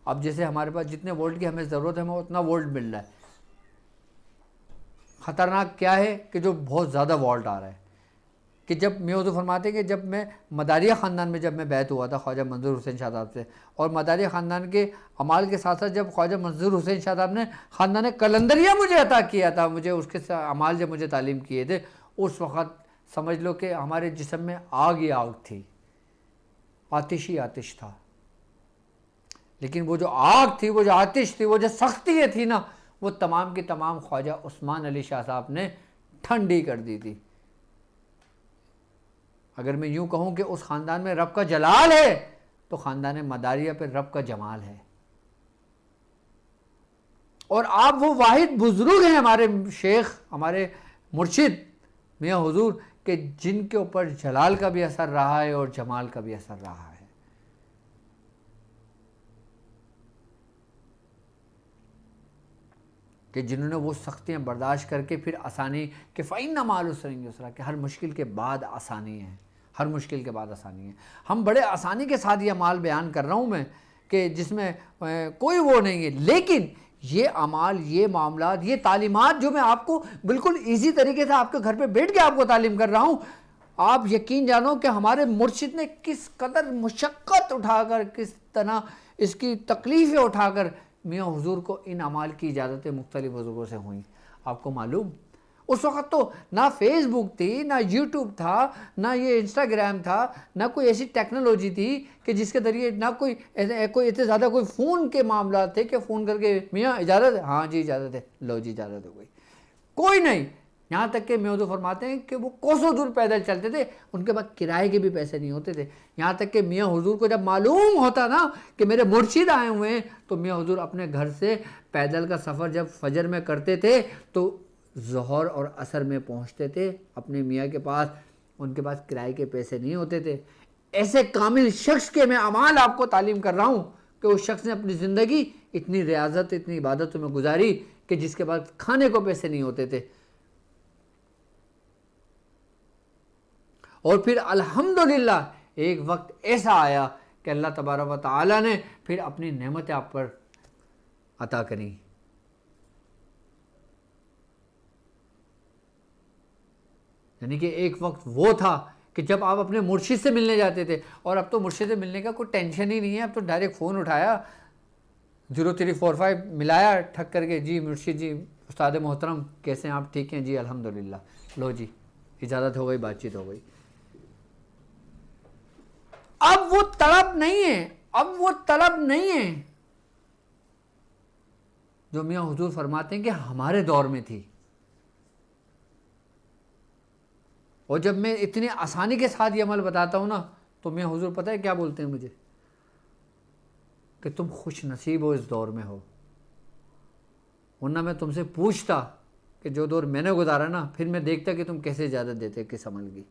Speaker 2: اب جیسے ہمارے پاس جتنے وولٹ کی ہمیں ضرورت ہے ہمیں اتنا وولٹ مل رہا ہے. خطرناک کیا ہے کہ جو بہت زیادہ وولٹ آ رہا ہے. کہ جب میاں حضور فرماتے ہیں کہ جب میں مداریہ خاندان میں جب میں بیعت ہوا تھا خواجہ منظور حسین شاہ صاحب سے، اور مداریہ خاندان کے اعمال کے ساتھ ساتھ جب خواجہ منظور حسین شاہ صاحب نے خاندان قلندریہ مجھے عطا کیا تھا، مجھے اس کے اعمال جب مجھے تعلیم کیے تھے، اس وقت سمجھ لو کہ ہمارے جسم میں آگ ہی آگ تھی، آتش ہی آتش تھا. لیکن وہ جو آگ تھی، وہ جو آتش تھی، وہ جو سختی تھی نا، وہ تمام کی تمام خواجہ عثمان علی شاہ صاحب نے ٹھنڈی کر دی تھی. اگر میں یوں کہوں کہ اس خاندان میں رب کا جلال ہے تو خاندان مداریہ پہ رب کا جمال ہے. اور آپ وہ واحد بزرگ ہیں ہمارے شیخ، ہمارے مرشد میاں حضور، کہ جن کے اوپر جلال کا بھی اثر رہا ہے اور جمال کا بھی اثر رہا ہے. کہ جنہوں نے وہ سختیاں برداشت کر کے پھر آسانی، کہ فَإِنَّ مَعَ الْعُسْرِ يُسْرًا، کہ ہر مشکل کے بعد آسانی ہے، ہر مشکل کے بعد آسانی ہے. ہم بڑے آسانی کے ساتھ یہ اعمال بیان کر رہا ہوں میں کہ جس میں کوئی وہ نہیں ہے، لیکن یہ اعمال، یہ معاملات، یہ تعلیمات جو میں آپ کو بالکل ایزی طریقے سے آپ کے گھر پہ بیٹھ کے آپ کو تعلیم کر رہا ہوں، آپ یقین جانو کہ ہمارے مرشد نے کس قدر مشقت اٹھا کر، کس طرح اس کی تکلیفیں اٹھا کر میاں حضور کو ان اعمال کی اجازتیں مختلف بزرگوں سے ہوئیں. آپ کو معلوم اس وقت تو نہ فیس بک تھی، نہ یوٹیوب تھا، نہ یہ انسٹاگرام تھا، نہ کوئی ایسی ٹیکنالوجی تھی کہ جس کے ذریعے، نہ کوئی اتنے زیادہ کوئی فون کے معاملات تھے کہ فون کر کے میاں اجازت ہے، ہاں جی اجازت ہے، لو جی اجازت ہے، کوئی نہیں. یہاں تک کہ میاں حضور فرماتے ہیں کہ وہ کوسوں دور پیدل چلتے تھے، ان کے پاس کرائے کے بھی پیسے نہیں ہوتے تھے، یہاں تک کہ میاں حضور کو جب معلوم ہوتا نا کہ میرے مرشد آئے ہوئے ہیں تو میاں حضور اپنے گھر سے پیدل کا سفر جب فجر میں کرتے تھے تو ظہر اور عصر میں پہنچتے تھے اپنے میاں کے پاس، ان کے پاس کرائے کے پیسے نہیں ہوتے تھے۔ ایسے کامل شخص کے میں اعمال آپ کو تعلیم کر رہا ہوں کہ اس شخص نے اپنی زندگی اتنی ریاضت اتنی عبادتوں میں گزاری کہ جس کے بعد کھانے کو پیسے نہیں ہوتے تھے، اور پھر الحمدللہ ایک وقت ایسا آیا کہ اللہ تبارک و تعالی نے پھر اپنی نعمتیں آپ پر عطا کریں۔ یعنی کہ ایک وقت وہ تھا کہ جب آپ اپنے مرشد سے ملنے جاتے تھے، اور اب تو مرشد سے ملنے کا کوئی ٹینشن ہی نہیں ہے، اب تو ڈائریکٹ فون اٹھایا 0345 ملایا ٹھک کر کے، جی مرشد جی استاد محترم کیسے ہیں آپ، ٹھیک ہیں جی الحمدللہ، لو جی اجازت ہو گئی، بات چیت ہو گئی۔ اب وہ طلب نہیں ہے، اب وہ طلب نہیں ہے جو میاں حضور فرماتے ہیں کہ ہمارے دور میں تھی۔ اور جب میں اتنی آسانی کے ساتھ یہ عمل بتاتا ہوں نا تو میاں حضور پتہ ہے کیا بولتے ہیں مجھے، کہ تم خوش نصیب ہو اس دور میں ہو، ورنہ میں تم سے پوچھتا کہ جو دور میں نے گزارا نا، پھر میں دیکھتا کہ تم کیسے اجازت دیتے کس عمل کی۔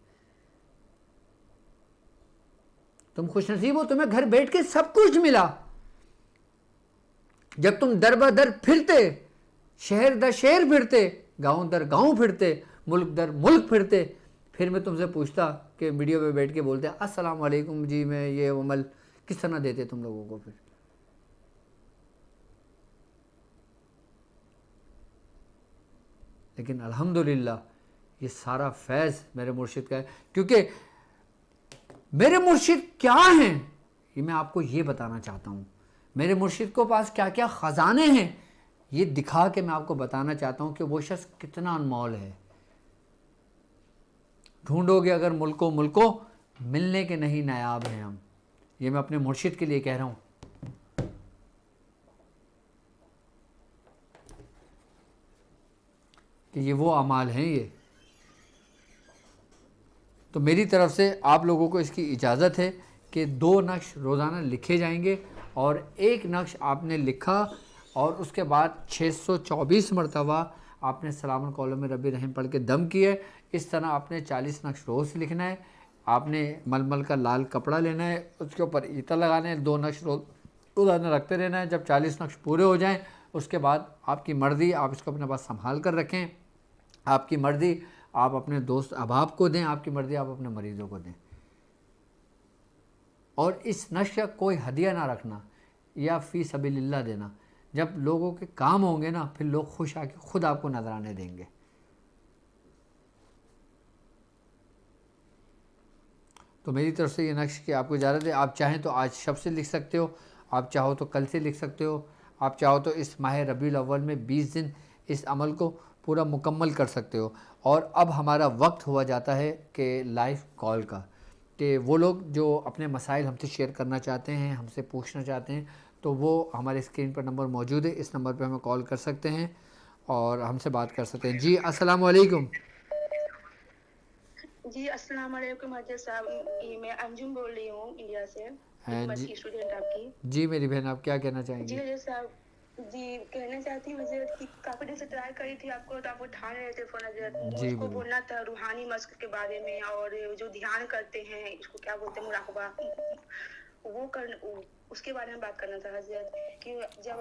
Speaker 2: تم خوش نصیب ہو، تمہیں گھر بیٹھ کے سب کچھ ملا، جب تم در بدر پھرتے، شہر در شہر پھرتے، گاؤں در گاؤں پھرتے، ملک در ملک پھرتے، پھر میں تم سے پوچھتا کہ ویڈیو پہ بیٹھ کے بولتے السلام علیکم جی میں یہ عمل، کس طرح دیتے تم لوگوں کو پھر؟ لیکن الحمدللہ یہ سارا فیض میرے مرشد کا ہے، کیونکہ میرے مرشد کیا ہیں یہ میں آپ کو یہ بتانا چاہتا ہوں، میرے مرشد کو پاس کیا کیا خزانے ہیں یہ دکھا کے میں آپ کو بتانا چاہتا ہوں کہ وہ شخص کتنا انمول ہے۔ ڈھونڈو گے اگر ملکوں ملکوں، ملنے کے نہیں نایاب ہیں ہم، یہ میں اپنے مرشد کے لیے کہہ رہا ہوں۔ کہ یہ وہ اعمال ہیں یہ۔ تو میری طرف سے آپ لوگوں کو اس کی اجازت ہے کہ 2 نقش روزانہ لکھے جائیں گے، اور ایک نقش آپ نے لکھا اور اس کے بعد 624 مرتبہ آپ نے سلام القولم رب رحیم پڑھ کے دم کیا ہے۔ اس طرح آپ نے 40 نقش روز لکھنا ہے، آپ نے ململ کا لال کپڑا لینا ہے، اس کے اوپر عطر لگانے ہیں، 2 نقش روزانہ رکھتے رہنا ہے۔ جب 40 نقش پورے ہو جائیں اس کے بعد آپ کی مرضی، آپ اس کو اپنے پاس سنبھال کر رکھیں، آپ کی مرضی آپ اپنے دوست احباب کو دیں، آپ کی مرضی آپ اپنے مریضوں کو دیں، اور اس نقش کا کوئی ہدیہ نہ رکھنا یا فی سبیل اللہ دینا۔ جب لوگوں کے کام ہوں گے نا پھر لوگ خوش آ کے خود آپ کو نذرانے دیں گے۔ تو میری طرف سے یہ نقش کی آپ کو اجازت ہے، آپ چاہیں تو آج شب سے لکھ سکتے ہو، آپ چاہو تو کل سے لکھ سکتے ہو، آپ چاہو تو اس ماہ ربیع الاول میں 20 دن اس عمل کو پورا مکمل کر سکتے ہو۔ اور اب ہمارا وقت ہوا جاتا ہے کہ لائیو کال کا، کہ وہ لوگ جو اپنے مسائل ہم سے شیئر کرنا چاہتے ہیں، ہم سے پوچھنا چاہتے ہیں، تو وہ ہمارے اسکرین پر نمبر موجود ہے، اس نمبر پہ ہمیں کال کر سکتے ہیں اور ہم سے بات کر سکتے ہیں۔ جی السلام علیکم۔
Speaker 3: جی السلام علیکم حضرت صاحب، میں انجم بول رہی ہوں انڈیا سے،
Speaker 2: جی
Speaker 3: اسٹوڈنٹ آپ کی۔
Speaker 2: جی میری بہن آپ کیا کہنا چاہیں
Speaker 3: جی
Speaker 2: گی؟
Speaker 3: حضرت صاحب، جی کہنا چاہتی ہوں حضرت کہ کافی دن سے ٹرائی کری تھی آپ کو، تو آپ اٹھا رہے تھے فون حضرت۔
Speaker 2: جی
Speaker 3: مجھ کو
Speaker 2: بولو۔
Speaker 3: بولنا تھا روحانی مشق کے بارے میں، اور جو دھیان کرتے ہیں اس کو کیا بولتے ہیں، مراقبہ، اس کے بارے میں بات کرنا تھا حضرت۔ کہ جب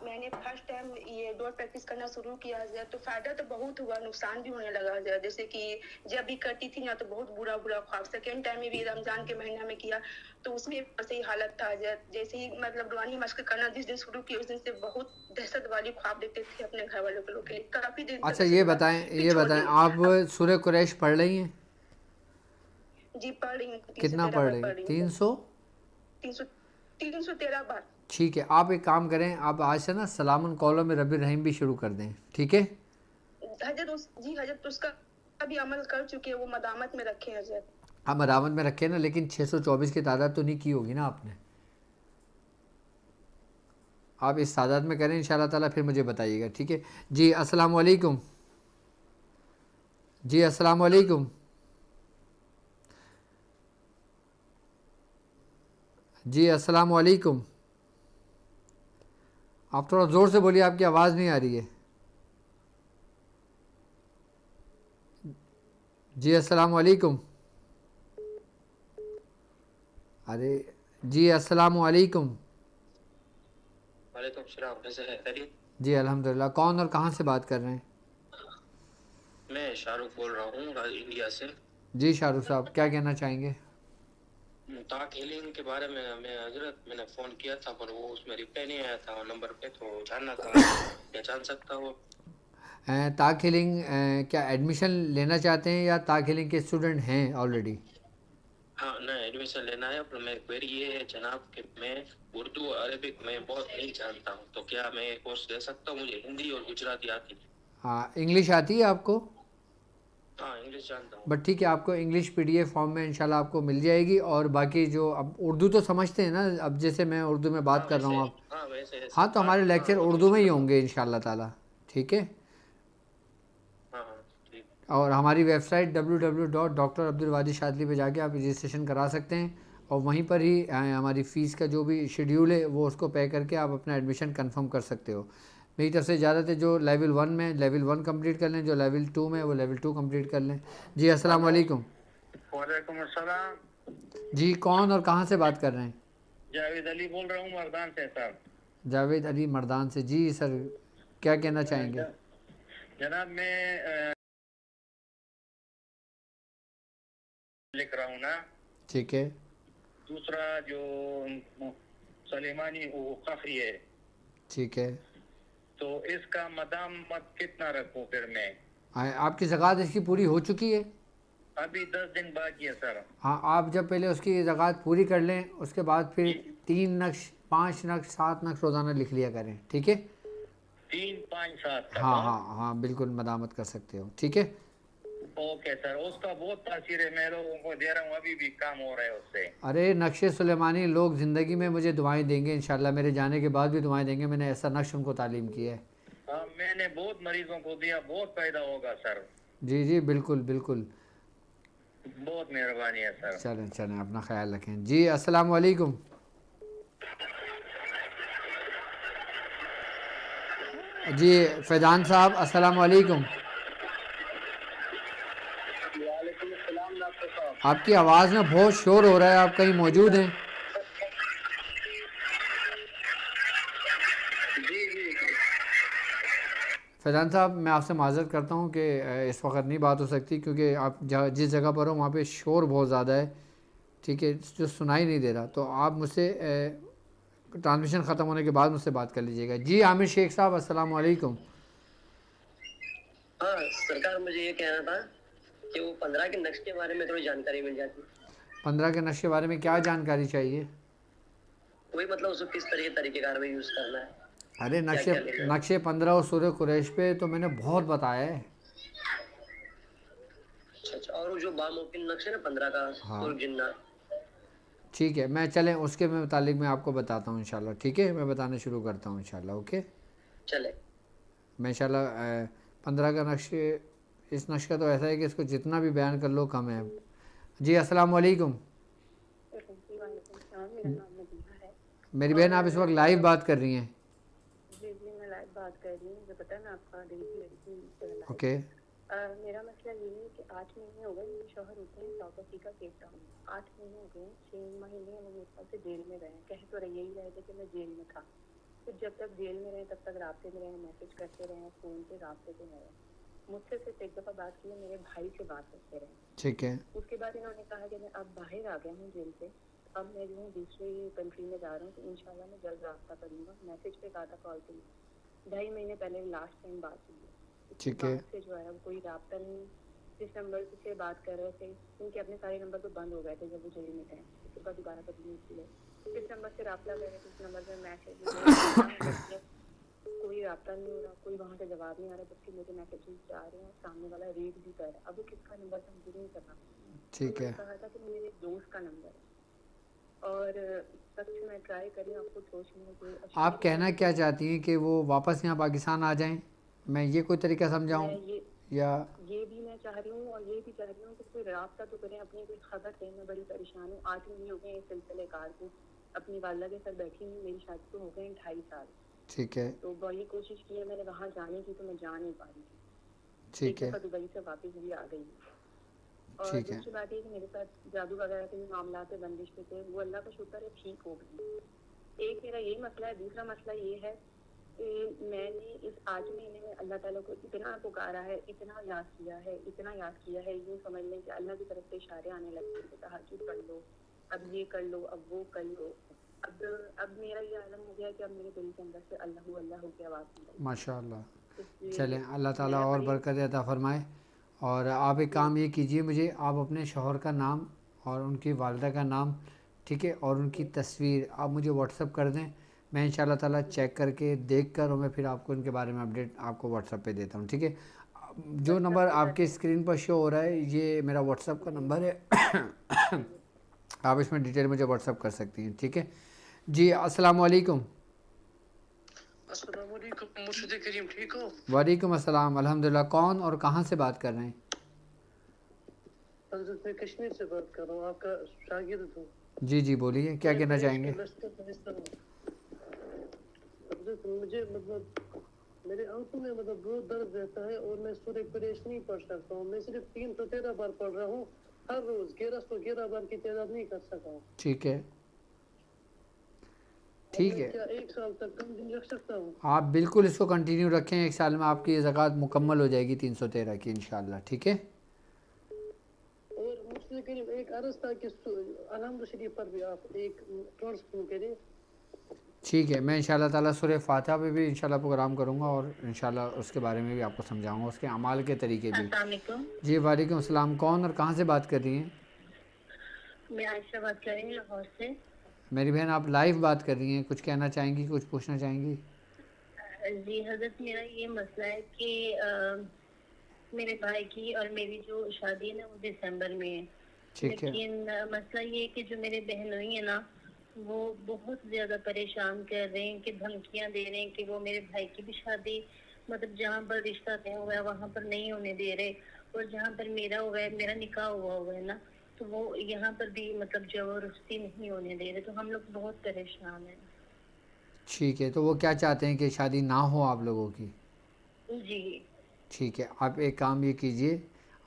Speaker 3: میں نے فرسٹ ٹائم یہ ڈور پریکٹس کرنا شروع کیا حضرت تو فائدہ تو بہت ہوا، نقصان بھی ہونے لگا حضرت۔ جیسے کہ جب بھی کرتی تھی نا تو بہت برا خواب، سیکنڈ ٹائم میں بھی رمضان کے مہینہ میں کیا تو اس میں ایسے ہی حالت تھا حضرت۔ جیسے ہی مطلب روحانی مشق کرنا جس دن شروع کی اس دن سے بہت دہشت والی خواب دیکھتے تھے اپنے گھر والوں کے لوگ کے لیے، کافی دن
Speaker 2: اچھا یہ بتائیں آپ سورہ قریش پڑھ رہی ہیں؟
Speaker 3: جی پڑھ رہی ہوں،
Speaker 2: کتنا پڑھ رہی ہیں؟
Speaker 3: 313 بار۔
Speaker 2: ٹھیک ہے، آپ ایک کام کریں، آپ آج سے نا سلام القولم میں رب الرحیم بھی شروع کر دیں، ٹھیک ہے؟
Speaker 3: حضرت جی حضرت اس کا بھی عمل کر چکے، وہ مدامت میں رکھے حضرت۔
Speaker 2: آپ مدامت میں رکھیں نا، لیکن 624 کی تعداد تو نہیں کی ہوگی نا آپ نے؟ آپ اس تعداد میں کریں انشاءاللہ تعالیٰ، پھر مجھے بتائیے گا، ٹھیک ہے؟ جی السلام علیکم۔ جی السلام علیکم. جی السلام علیکم. آپ تھوڑا زور سے بولیے, آپ کی آواز نہیں آ رہی ہے. جی السلام علیکم. ارے جی السلام علیکم.
Speaker 4: وعلیکم السلام. کیسے ہے خیریت؟
Speaker 2: جی الحمدللہ. کون اور کہاں سے بات کر رہے ہیں؟
Speaker 4: میں شاہ رخ بول رہا ہوں انڈیا سے.
Speaker 2: جی شاہ رخ صاحب, کیا کہنا چاہیں گے؟
Speaker 4: طاق ہیلنگ کے بارے میں حضرت میں نے فون کیا تھا پر وہ اس میں ریپلائی نہیں آیا تھا نمبر پہ, تو جاننا تھا کیا جان سکتا ہوں.
Speaker 2: طاق ہیلنگ کیا ایڈمیشن لینا چاہتے ہیں یا طاق ہیلنگ کے اسٹوڈنٹ ہیں آلریڈی؟
Speaker 4: ہاں نہیں, ایڈمیشن لینا ہے. پر میں کوئری یہ ہے جناب کہ میں اردو عربک میں بہت نہیں جانتا ہوں, تو کیا میں کورس لے سکتا ہوں؟ مجھے ہندی اور گجراتی آتی ہے.
Speaker 2: ہاں انگلش آتی ہے آپ کو؟
Speaker 4: ہاں انگلش جانتا ہوں.
Speaker 2: بٹ ٹھیک ہے, آپ کو English P D F form میں انشاءاللہ آپ کو مل جائے گی. اور باقی جو اب اردو تو سمجھتے ہیں نا, اب جیسے میں اردو میں بات
Speaker 4: ہاں
Speaker 2: کر رہا ہوں
Speaker 4: ویسے
Speaker 2: آپ,
Speaker 4: ہاں ویسے
Speaker 2: ہاں تو ہمارے
Speaker 4: بات ہاں
Speaker 2: لیکچر
Speaker 4: اردو
Speaker 2: اردو میں ہی
Speaker 4: سمجھتا ہوں.
Speaker 2: ہوں گے انشاءاللہ تعالی. ٹھیک ہے.
Speaker 4: ہاں ہاں ٹھیک.
Speaker 2: اور ہماری ویب سائٹ www.drabdulwadi.shadli پہ جا کے آپ رجسٹریشن کرا سکتے ہیں, اور وہیں پر ہی ہماری فیس کا جو بھی شیڈیول ہے وہ اس کو پے کر کے آپ اپنا ایڈمیشن کنفرم کر سکتے ہو. میری طرف سے اجازت ہے, جو لیول 1 میں لیول 1 کمپلیٹ کر لیں, جو لیول 2 میں وہ لیول 2 کمپلیٹ کر لیں. جی السلام علیکم.
Speaker 5: وعلیکم السلام.
Speaker 2: جی کون اور کہاں سے بات کر رہے ہیں؟
Speaker 5: جاوید علی بول رہا ہوں مردان سے صاحب.
Speaker 2: جاوید علی مردان سے. جی سر, کیا کہنا چاہیں گے؟
Speaker 5: جناب میں لکھ رہا ہوں نا.
Speaker 2: ٹھیک ہے.
Speaker 5: دوسرا جو سلیمانی وہ فخری ہے.
Speaker 2: ٹھیک ہے.
Speaker 5: تو اس کا مدامت کتنا رکھوں پھر میں؟
Speaker 2: آپ کی زکوٰۃ اس کی پوری ہو چکی ہے؟
Speaker 5: ابھی 10 دن باقی ہے سر.
Speaker 2: ہاں, آپ جب پہلے اس کی زکوٰۃ پوری کر لیں, اس کے بعد پھر
Speaker 5: جی
Speaker 2: 3 نقش 5 نقش 7 نقش روزانہ لکھ لیا کریں. ٹھیک ہے.
Speaker 5: 3 5 7 تک.
Speaker 2: ہاں ہاں ہاں بالکل مدامت کر سکتے ہو. ٹھیک ہے.
Speaker 5: Okay sir. اس کا بہت تاثیر ہے, میں لوگوں کو دے رہا ہوں, ابھی بھی کام ہو رہا ہے اس سے.
Speaker 2: ارے نقش سلیمانی لوگ زندگی میں مجھے دعائیں دیں گے انشاءاللہ, میرے جانے کے بعد بھی دعائیں دیں گے. میں نے ایسا نقش ان کو تعلیم کیا ہے.
Speaker 5: ہاں میں نے بہت مریضوں کو دیا, بہت فائدہ ہوگا سر.
Speaker 2: جی جی بالکل بالکل.
Speaker 5: بہت مہربانی ہے سر.
Speaker 2: چلیں چلیں, اپنا خیال رکھیں. جی السلام علیکم. جی فیضان صاحب السلام علیکم.
Speaker 5: وعلیکم السلام ڈاکٹر صاحب.
Speaker 2: آپ کی آواز میں بہت شور ہو رہا ہے, آپ کہیں موجود ہیں؟
Speaker 5: جی جی
Speaker 2: فیضان صاحب میں آپ سے معذرت کرتا ہوں کہ اس وقت نہیں بات ہو سکتی, کیونکہ آپ جس جگہ پر ہو وہاں پہ شور بہت زیادہ ہے. ٹھیک ہے, جو سنائی نہیں دے رہا, تو آپ مجھ سے ٹرانسمیشن ختم ہونے کے بعد مجھ سے بات کر لیجیے گا. جی عامر شیخ صاحب السلام علیکم.
Speaker 6: ہاں سرکار, مجھے یہ کہنا تھا کہ وہ 15 کے نقش کے بارے میں تھوڑی جانکاری مل جاتی.
Speaker 2: 15 کے نقش کے بارے میں کیا جانکاری چاہیے؟
Speaker 6: وہی مطلب اس کو کس طریقہ کار میں یوز کرنا ہے.
Speaker 2: ارے نقش 15 اور سورہ قریش پہ تو میں نے بہت بتایا ہے.
Speaker 6: اچھا, اور وہ جو باممکن نقش ہے نا 15 کا,
Speaker 2: ہاں
Speaker 6: سورج جنات.
Speaker 2: ٹھیک ہے, میں چلیں اس کے متعلق میں آپ کو بتاتا ہوں انشاءاللہ. ٹھیک ہے, میں بتانا شروع کرتا ہوں انشاءاللہ. اوکے,
Speaker 6: چلے.
Speaker 2: میں انشاءاللہ 15 کا نقش, اس نقش کا تو ایسا ہے کہ اس کو جتنا بھی بیان کر لو کم ہے. جی السلام علیکم.
Speaker 3: وعلیکم السلام. میرا نام مدینہ ہے.
Speaker 2: میری بہن آپ اس وقت لائیو بات کر رہی ہیں.
Speaker 3: جی جی میں لائیو بات کر رہی ہوں. مجھے پتا ہے میں آپ کا دیکھی لائیو.
Speaker 2: اوکے.
Speaker 3: میرا مسئلہ یہ ہے کہ 8 مہینے ہو گئے, میرے شوہر ہوتے ہیں ساؤتھ افریقہ کیپ ٹاؤن میں. 8 مہینے ہو گئے, 6 مہینے وہ میرے پاس سے جیل میں رہے. کہہ تو یہی رہے تھے کہ میں جیل میں تھا. پھر جب تک جیل میں رہے تب تک رابطے میں رہے, میسج کرتے رہے, فون پہ رابطے پہ رہے. مجھ سے صرف ایک دفعہ بات کی, میرے بھائی سے بات کرتے رہے.
Speaker 2: ٹھیک ہے.
Speaker 3: اس کے بعد انہوں نے کہا کہ میں اب باہر آ گیا ہوں جیل سے, اب میں جو ہوں دوسری کنٹری میں جا رہا ہوں, تو انشاءاللہ میں جلد رابطہ کروں گا. میسج پہ کہا تھا, کال پہ نہیں. 2.5 مہینے پہلے لاسٹ ٹائم بات ہوئی ہے. اس کے بعد سے جو ہے کوئی رابطہ نہیں. جس نمبر سے بات کر رہے تھے, کیونکہ اپنے سارے نمبر تو بند ہو گئے تھے جب وہ جیل میں تھے. اس کے بعد دوبارہ کبھی نہیں کیے. جس نمبر سے رابطہ کر رہے تھے اس نمبر پہ میسج, کوئی رابطہ نہیں ہو رہا, کوئی وہاں سے جواب نہیں آ رہا, جبکہ مجھے میسیجز جا رہے ہیں, سامنے والا ریڈ بھی کر رہا ہے. اب وہ کس کا نمبر تھا مجھے نہیں پتا.
Speaker 2: ٹھیک ہے.
Speaker 3: کہا تھا کہ میرے دوست کا نمبر ہے, اور سب سے میں ٹرائی کری آپ کو سوچنے میں.
Speaker 2: آپ کہنا کیا چاہتی ہیں کہ وہ واپس یہاں پاکستان آ جائیں؟ میں یہ کوئی طریقہ سمجھاؤں یا
Speaker 7: یہ بھی میں چاہ رہی ہوں اور یہ بھی چاہ رہی ہوں کہ کوئی رابطہ تو کریں، اپنی کوئی خبر دیں. میں بڑی پریشان ہوں. 8 مہینے ہو گئے اس سلسلے کار کو. اپنی والدہ کے ساتھ بیٹھی ہوں. میری شادی کو ہو گئے 2.5 سال.
Speaker 2: ٹھیک ہے
Speaker 7: تو بڑی کوشش کی ہے میں نے وہاں جانے کی، تو میں جا نہیں پا رہی تھی.
Speaker 2: ٹھیک ہے
Speaker 7: ایک دفعہ دبئی سے واپس بھی آ گئی. اور
Speaker 2: ٹھیک ہے
Speaker 7: دوسری بات یہ کہ میرے ساتھ جادو وغیرہ کے معاملات بندش پہ تھے، وہ اللہ کا شکر ہے ٹھیک ہو گئی. ایک میرا یہی مسئلہ ہے. دوسرا مسئلہ یہ ہے کہ میں نے اس 8 مہینے میں اللہ تعالیٰ کو اتنا پکارا ہے، اتنا یاد کیا ہے، یوں سمجھ لیں کہ اللہ کی طرف سے اشارے آنے لگے کہ تہجد پڑھ لو، اب یہ کر لو، اب وہ کر لو. اب میرا یہ عالم ہو گیا کہ اب میرے دل کے اندر سے اللہ کی آواز سن رہی.
Speaker 2: ماشاء اللہ.
Speaker 7: اس لیے
Speaker 2: چلیں اللہ تعالیٰ
Speaker 7: میں
Speaker 2: اور
Speaker 7: بڑی-
Speaker 2: برکت عطا فرمائے. اور آپ ایک کام یہ کیجئے، مجھے آپ اپنے شوہر کا نام اور ان کی والدہ کا نام، ٹھیک ہے، اور ان کی تصویر آپ مجھے واٹس اپ کر دیں. میں ان شاء اللہ تعالیٰ چیک کر کے دیکھ کر اور میں پھر آپ کو ان کے بارے میں اپڈیٹ آپ کو واٹس اپ پہ دیتا ہوں. ٹھیک ہے، جو نمبر آپ کے اسکرین پر شو ہو رہا ہے یہ میرا واٹس اپ کا نمبر ہے. آپ اس میں ڈیٹیل مجھے واٹس اپ کر سکتی ہیں. ٹھیک ہے جی. السلام علیکم.
Speaker 8: السلام علیکم مرشد کریم، ٹھیک ہو؟
Speaker 2: وعلیکم السلام. الحمدللہ. کون اور کہاں سے بات کر رہے ہیں؟
Speaker 8: حضرت میں کشمیر سے بات کر رہا ہوں، آپ کا شاگرد ہوں.
Speaker 2: جی بولیے، کیا کہنا چاہیں گے؟
Speaker 8: حضرت مجھے میرے آنکھوں میں بہت درد رہتا ہے اور میں سورہ قریش نہیں پڑھ سکتا ہوں. میں صرف 313 بار پڑھ رہا ہوں ہر روز. 1111 بار کی تعداد نہیں کر سکا ہوں.
Speaker 2: ٹھیک ہے
Speaker 8: کیا 1 سال تک کنٹینیو رکھ سکتا ہوں؟
Speaker 2: آپ بالکل اس کو کنٹینیو رکھیں. 1 سال میں آپ کی یہ زکوٰۃ مکمل ہو جائے گی 313 کی انشاءاللہ. ٹھیک ہے.
Speaker 8: اور مرشد کریم ایک عرض تھا کہ الحمد شریف پر بھی آپ ایک ٹرانسفر کریں.
Speaker 2: ٹھیک ہے، میں ان شاء اللہ تعالیٰ سورہ فاتحہ پہ بھی انشاءاللہ پروگرام کروں گا اور انشاءاللہ اس کے بارے میں بھی آپ کو سمجھاؤں گا، اس کے اعمال کے طریقے بھی.
Speaker 7: السلام علیکم.
Speaker 2: جی وعلیکم السلام. کون اور کہاں سے بات کر رہی ہیں؟
Speaker 7: میں عائشہ بات کر رہی ہوں لاہور سے.
Speaker 2: میری بہن آپ لائیو بات کر رہی ہیں، کچھ کہنا چاہیں گی، کچھ پوچھنا چاہیں گی؟
Speaker 7: جی حضرت میرا یہ مسئلہ ہے کہ میرے بھائی کی اور میری جو شادی ہے نا وہ دسمبر میں ہے.
Speaker 2: ٹھیک ہے.
Speaker 7: لیکن مسئلہ یہ ہے کہ جو میرے بہنوئی ہیں نا وہ بہت زیادہ پریشان کر رہے ہیں کہ دھمکیاں دے رہے ہیں کہ وہ میرے بھائی کی بھی شادی جہاں پر رشتہ طے ہوا ہے وہاں پر نہیں ہونے دے رہے، اور جہاں پر میرا ہوا ہے، میرا نکاح ہوا ہے نا، تو وہ یہاں پر بھی زبردستی نہیں ہونے دے رہے. تو ہم لوگ بہت پریشان ہیں.
Speaker 2: ٹھیک ہے، تو وہ کیا چاہتے ہیں کہ شادی نہ ہو آپ لوگوں کی؟
Speaker 7: جی
Speaker 2: ٹھیک ہے، آپ ایک کام یہ کیجئے،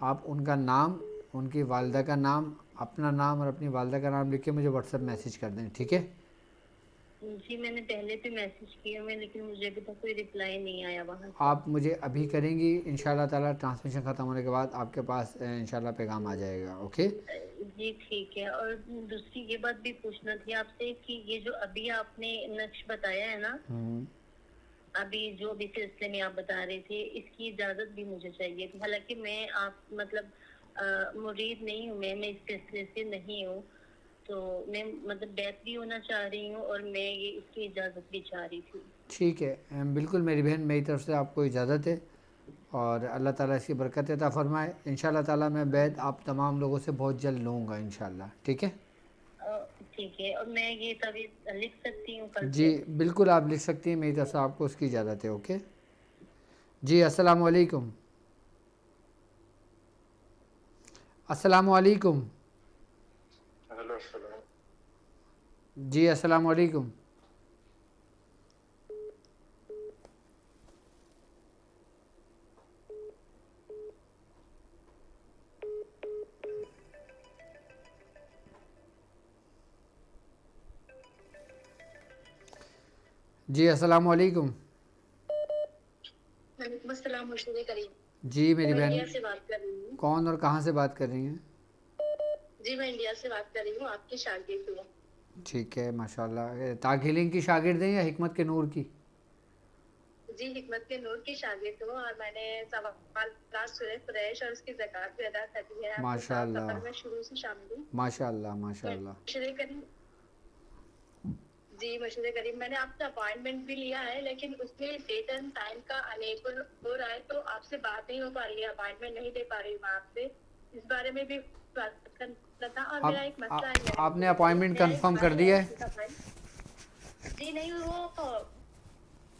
Speaker 2: آپ ان کا نام، ان کی والدہ کا نام، اپنا نام اور اپنی والدہ کا نام لکھ کے مجھے واٹس ایپ میسیج کر دیں. ٹھیک ہے.
Speaker 7: جی میں نے پہلے بھی میسج کیا میں، لیکن مجھے ابھی تک کوئی رپلائی نہیں آیا وہاں سے.
Speaker 2: آپ مجھے ابھی کریں گی انشاءاللہ تعالیٰ، ٹرانسمیشن ختم ہونے کے بعد آپ کے پاس انشاءاللہ پیغام آ جائے گا. اوکے
Speaker 7: جی ٹھیک ہے. اور دوسری یہ بات بھی پوچھنا تھی آپ سے کہ یہ جو ابھی آپ نے نقش بتایا ہے نا، ابھی جو بھی سلسلے میں آپ بتا رہے تھے، اس کی اجازت بھی مجھے چاہیے تھی. حالانکہ میں آپ مرید نہیں ہوں، میں اس سلسلے سے نہیں ہوں، تو میں بیت بھی ہونا چاہ رہی ہوں اور میں یہ اس کی اجازت بھی چاہ رہی تھی.
Speaker 2: ٹھیک ہے، بالکل میری بہن، میری طرف سے آپ کو اجازت ہے اور اللہ تعالیٰ اس کی برکت عطا فرمائے. انشاءاللہ تعالیٰ میں بیت آپ تمام لوگوں سے بہت جلد لوں گا انشاءاللہ. ٹھیک ہے.
Speaker 7: ٹھیک ہے. اور میں یہ طویل لکھ سکتی ہوں کل سے؟
Speaker 2: جی بالکل آپ لکھ سکتی ہیں، میری طرف سے آپ کو اس کی اجازت ہے. اوکے جی. السلام علیکم. السلام علیکم. جی السلام علیکم. جی السلام علیکم.
Speaker 3: وعلیکم السلام مرشد کریم.
Speaker 2: جی میری
Speaker 3: میں
Speaker 2: بہن،
Speaker 3: انڈیا سے بات کر رہی ہوں.
Speaker 2: کون اور کہاں سے بات کر رہی ہیں؟
Speaker 3: جی میں انڈیا سے بات کر رہی ہوں، آپ کی شاگرد ہوں.
Speaker 2: ٹھیک ہے ماشاءاللہ. تاکہ کی شاگرد ہیں یا حکمت کے نور کی؟
Speaker 3: جی حکمت کے نور کی شاگرد ہوں، اور میں نے سوال سورہ قریش اور اس کی زکوٰۃ بھی ادا کر دی ہے.
Speaker 2: ماشاءاللہ
Speaker 3: میں شروع سے شامل ہوں.
Speaker 2: ماشاءاللہ ماشاءاللہ.
Speaker 3: مرشد کریم، جی مرشد کریم، میں نے آپ سے اپوائنٹمنٹ بھی لیا ہے، لیکن اس میں ڈیٹ اینڈ ٹائم کا انیبل ہو رہا ہے، تو آپ سے بات نہیں ہو پا رہی ہے، اپوائنٹمنٹ نہیں دے پا رہی ہوں میں آپ سے. اس بارے میں بھی بات کرنا تھا. اور میرا ایک مسئلہ ہے.
Speaker 2: آپ نے اپوائنٹمنٹ کنفرم کر دی ہے؟
Speaker 3: جی نہیں، وہ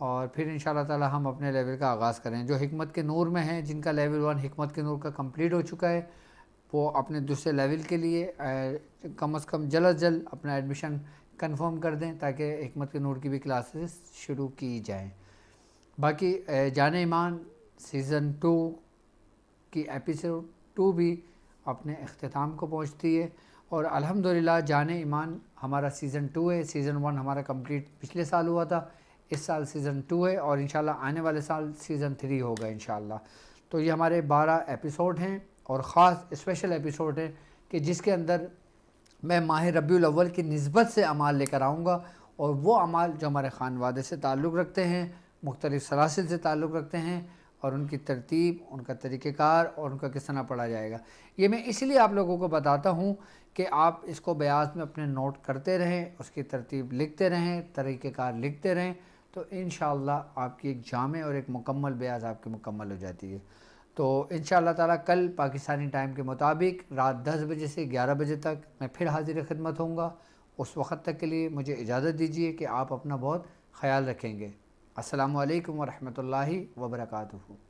Speaker 2: اور پھر انشاءاللہ تعالی ہم اپنے لیول کا آغاز کریں. جو حکمت کے نور میں ہیں، جن کا لیول 1 حکمت کے نور کا کمپلیٹ ہو چکا ہے، وہ اپنے دوسرے لیول کے لیے کم از کم جلد از جلد اپنا ایڈمیشن کنفرم کر دیں تاکہ حکمت کے نور کی بھی کلاسز شروع کی جائیں. باقی جان ایمان سیزن 2 کی ایپیسوڈ 2 بھی اپنے اختتام کو پہنچتی ہے، اور الحمدللہ جان ایمان ہمارا سیزن 2 ہے. سیزن 1 ہمارا کمپلیٹ پچھلے سال ہوا تھا، اس سال سیزن 2 ہے، اور انشاءاللہ آنے والے سال سیزن 3 ہوگا انشاءاللہ. تو یہ ہمارے 12 ایپیسوڈ ہیں، اور خاص اسپیشل ایپیسوڈ ہیں کہ جس کے اندر میں ماہ ربیع الاول کی نسبت سے اعمال لے کر آؤں گا، اور وہ اعمال جو ہمارے خانوادے سے تعلق رکھتے ہیں، مختلف سلاسل سے تعلق رکھتے ہیں، اور ان کی ترتیب، ان کا طریقہ کار اور ان کا کس طرح پڑھا جائے گا. یہ میں اس لیے آپ لوگوں کو بتاتا ہوں کہ آپ اس کو بیاض میں اپنے نوٹ کرتے رہیں، اس کی ترتیب لکھتے رہیں، طریقہ کار لکھتے رہیں، تو انشاءاللہ آپ کی ایک جامع اور ایک مکمل بیاض آپ کی مکمل ہو جاتی ہے. تو انشاءاللہ تعالیٰ کل پاکستانی ٹائم کے مطابق رات 10 بجے سے 11 بجے تک میں پھر حاضر خدمت ہوں گا. اس وقت تک کے لیے مجھے اجازت دیجیے کہ آپ اپنا بہت خیال رکھیں گے. السلام علیکم ورحمۃ اللہ وبرکاتہ.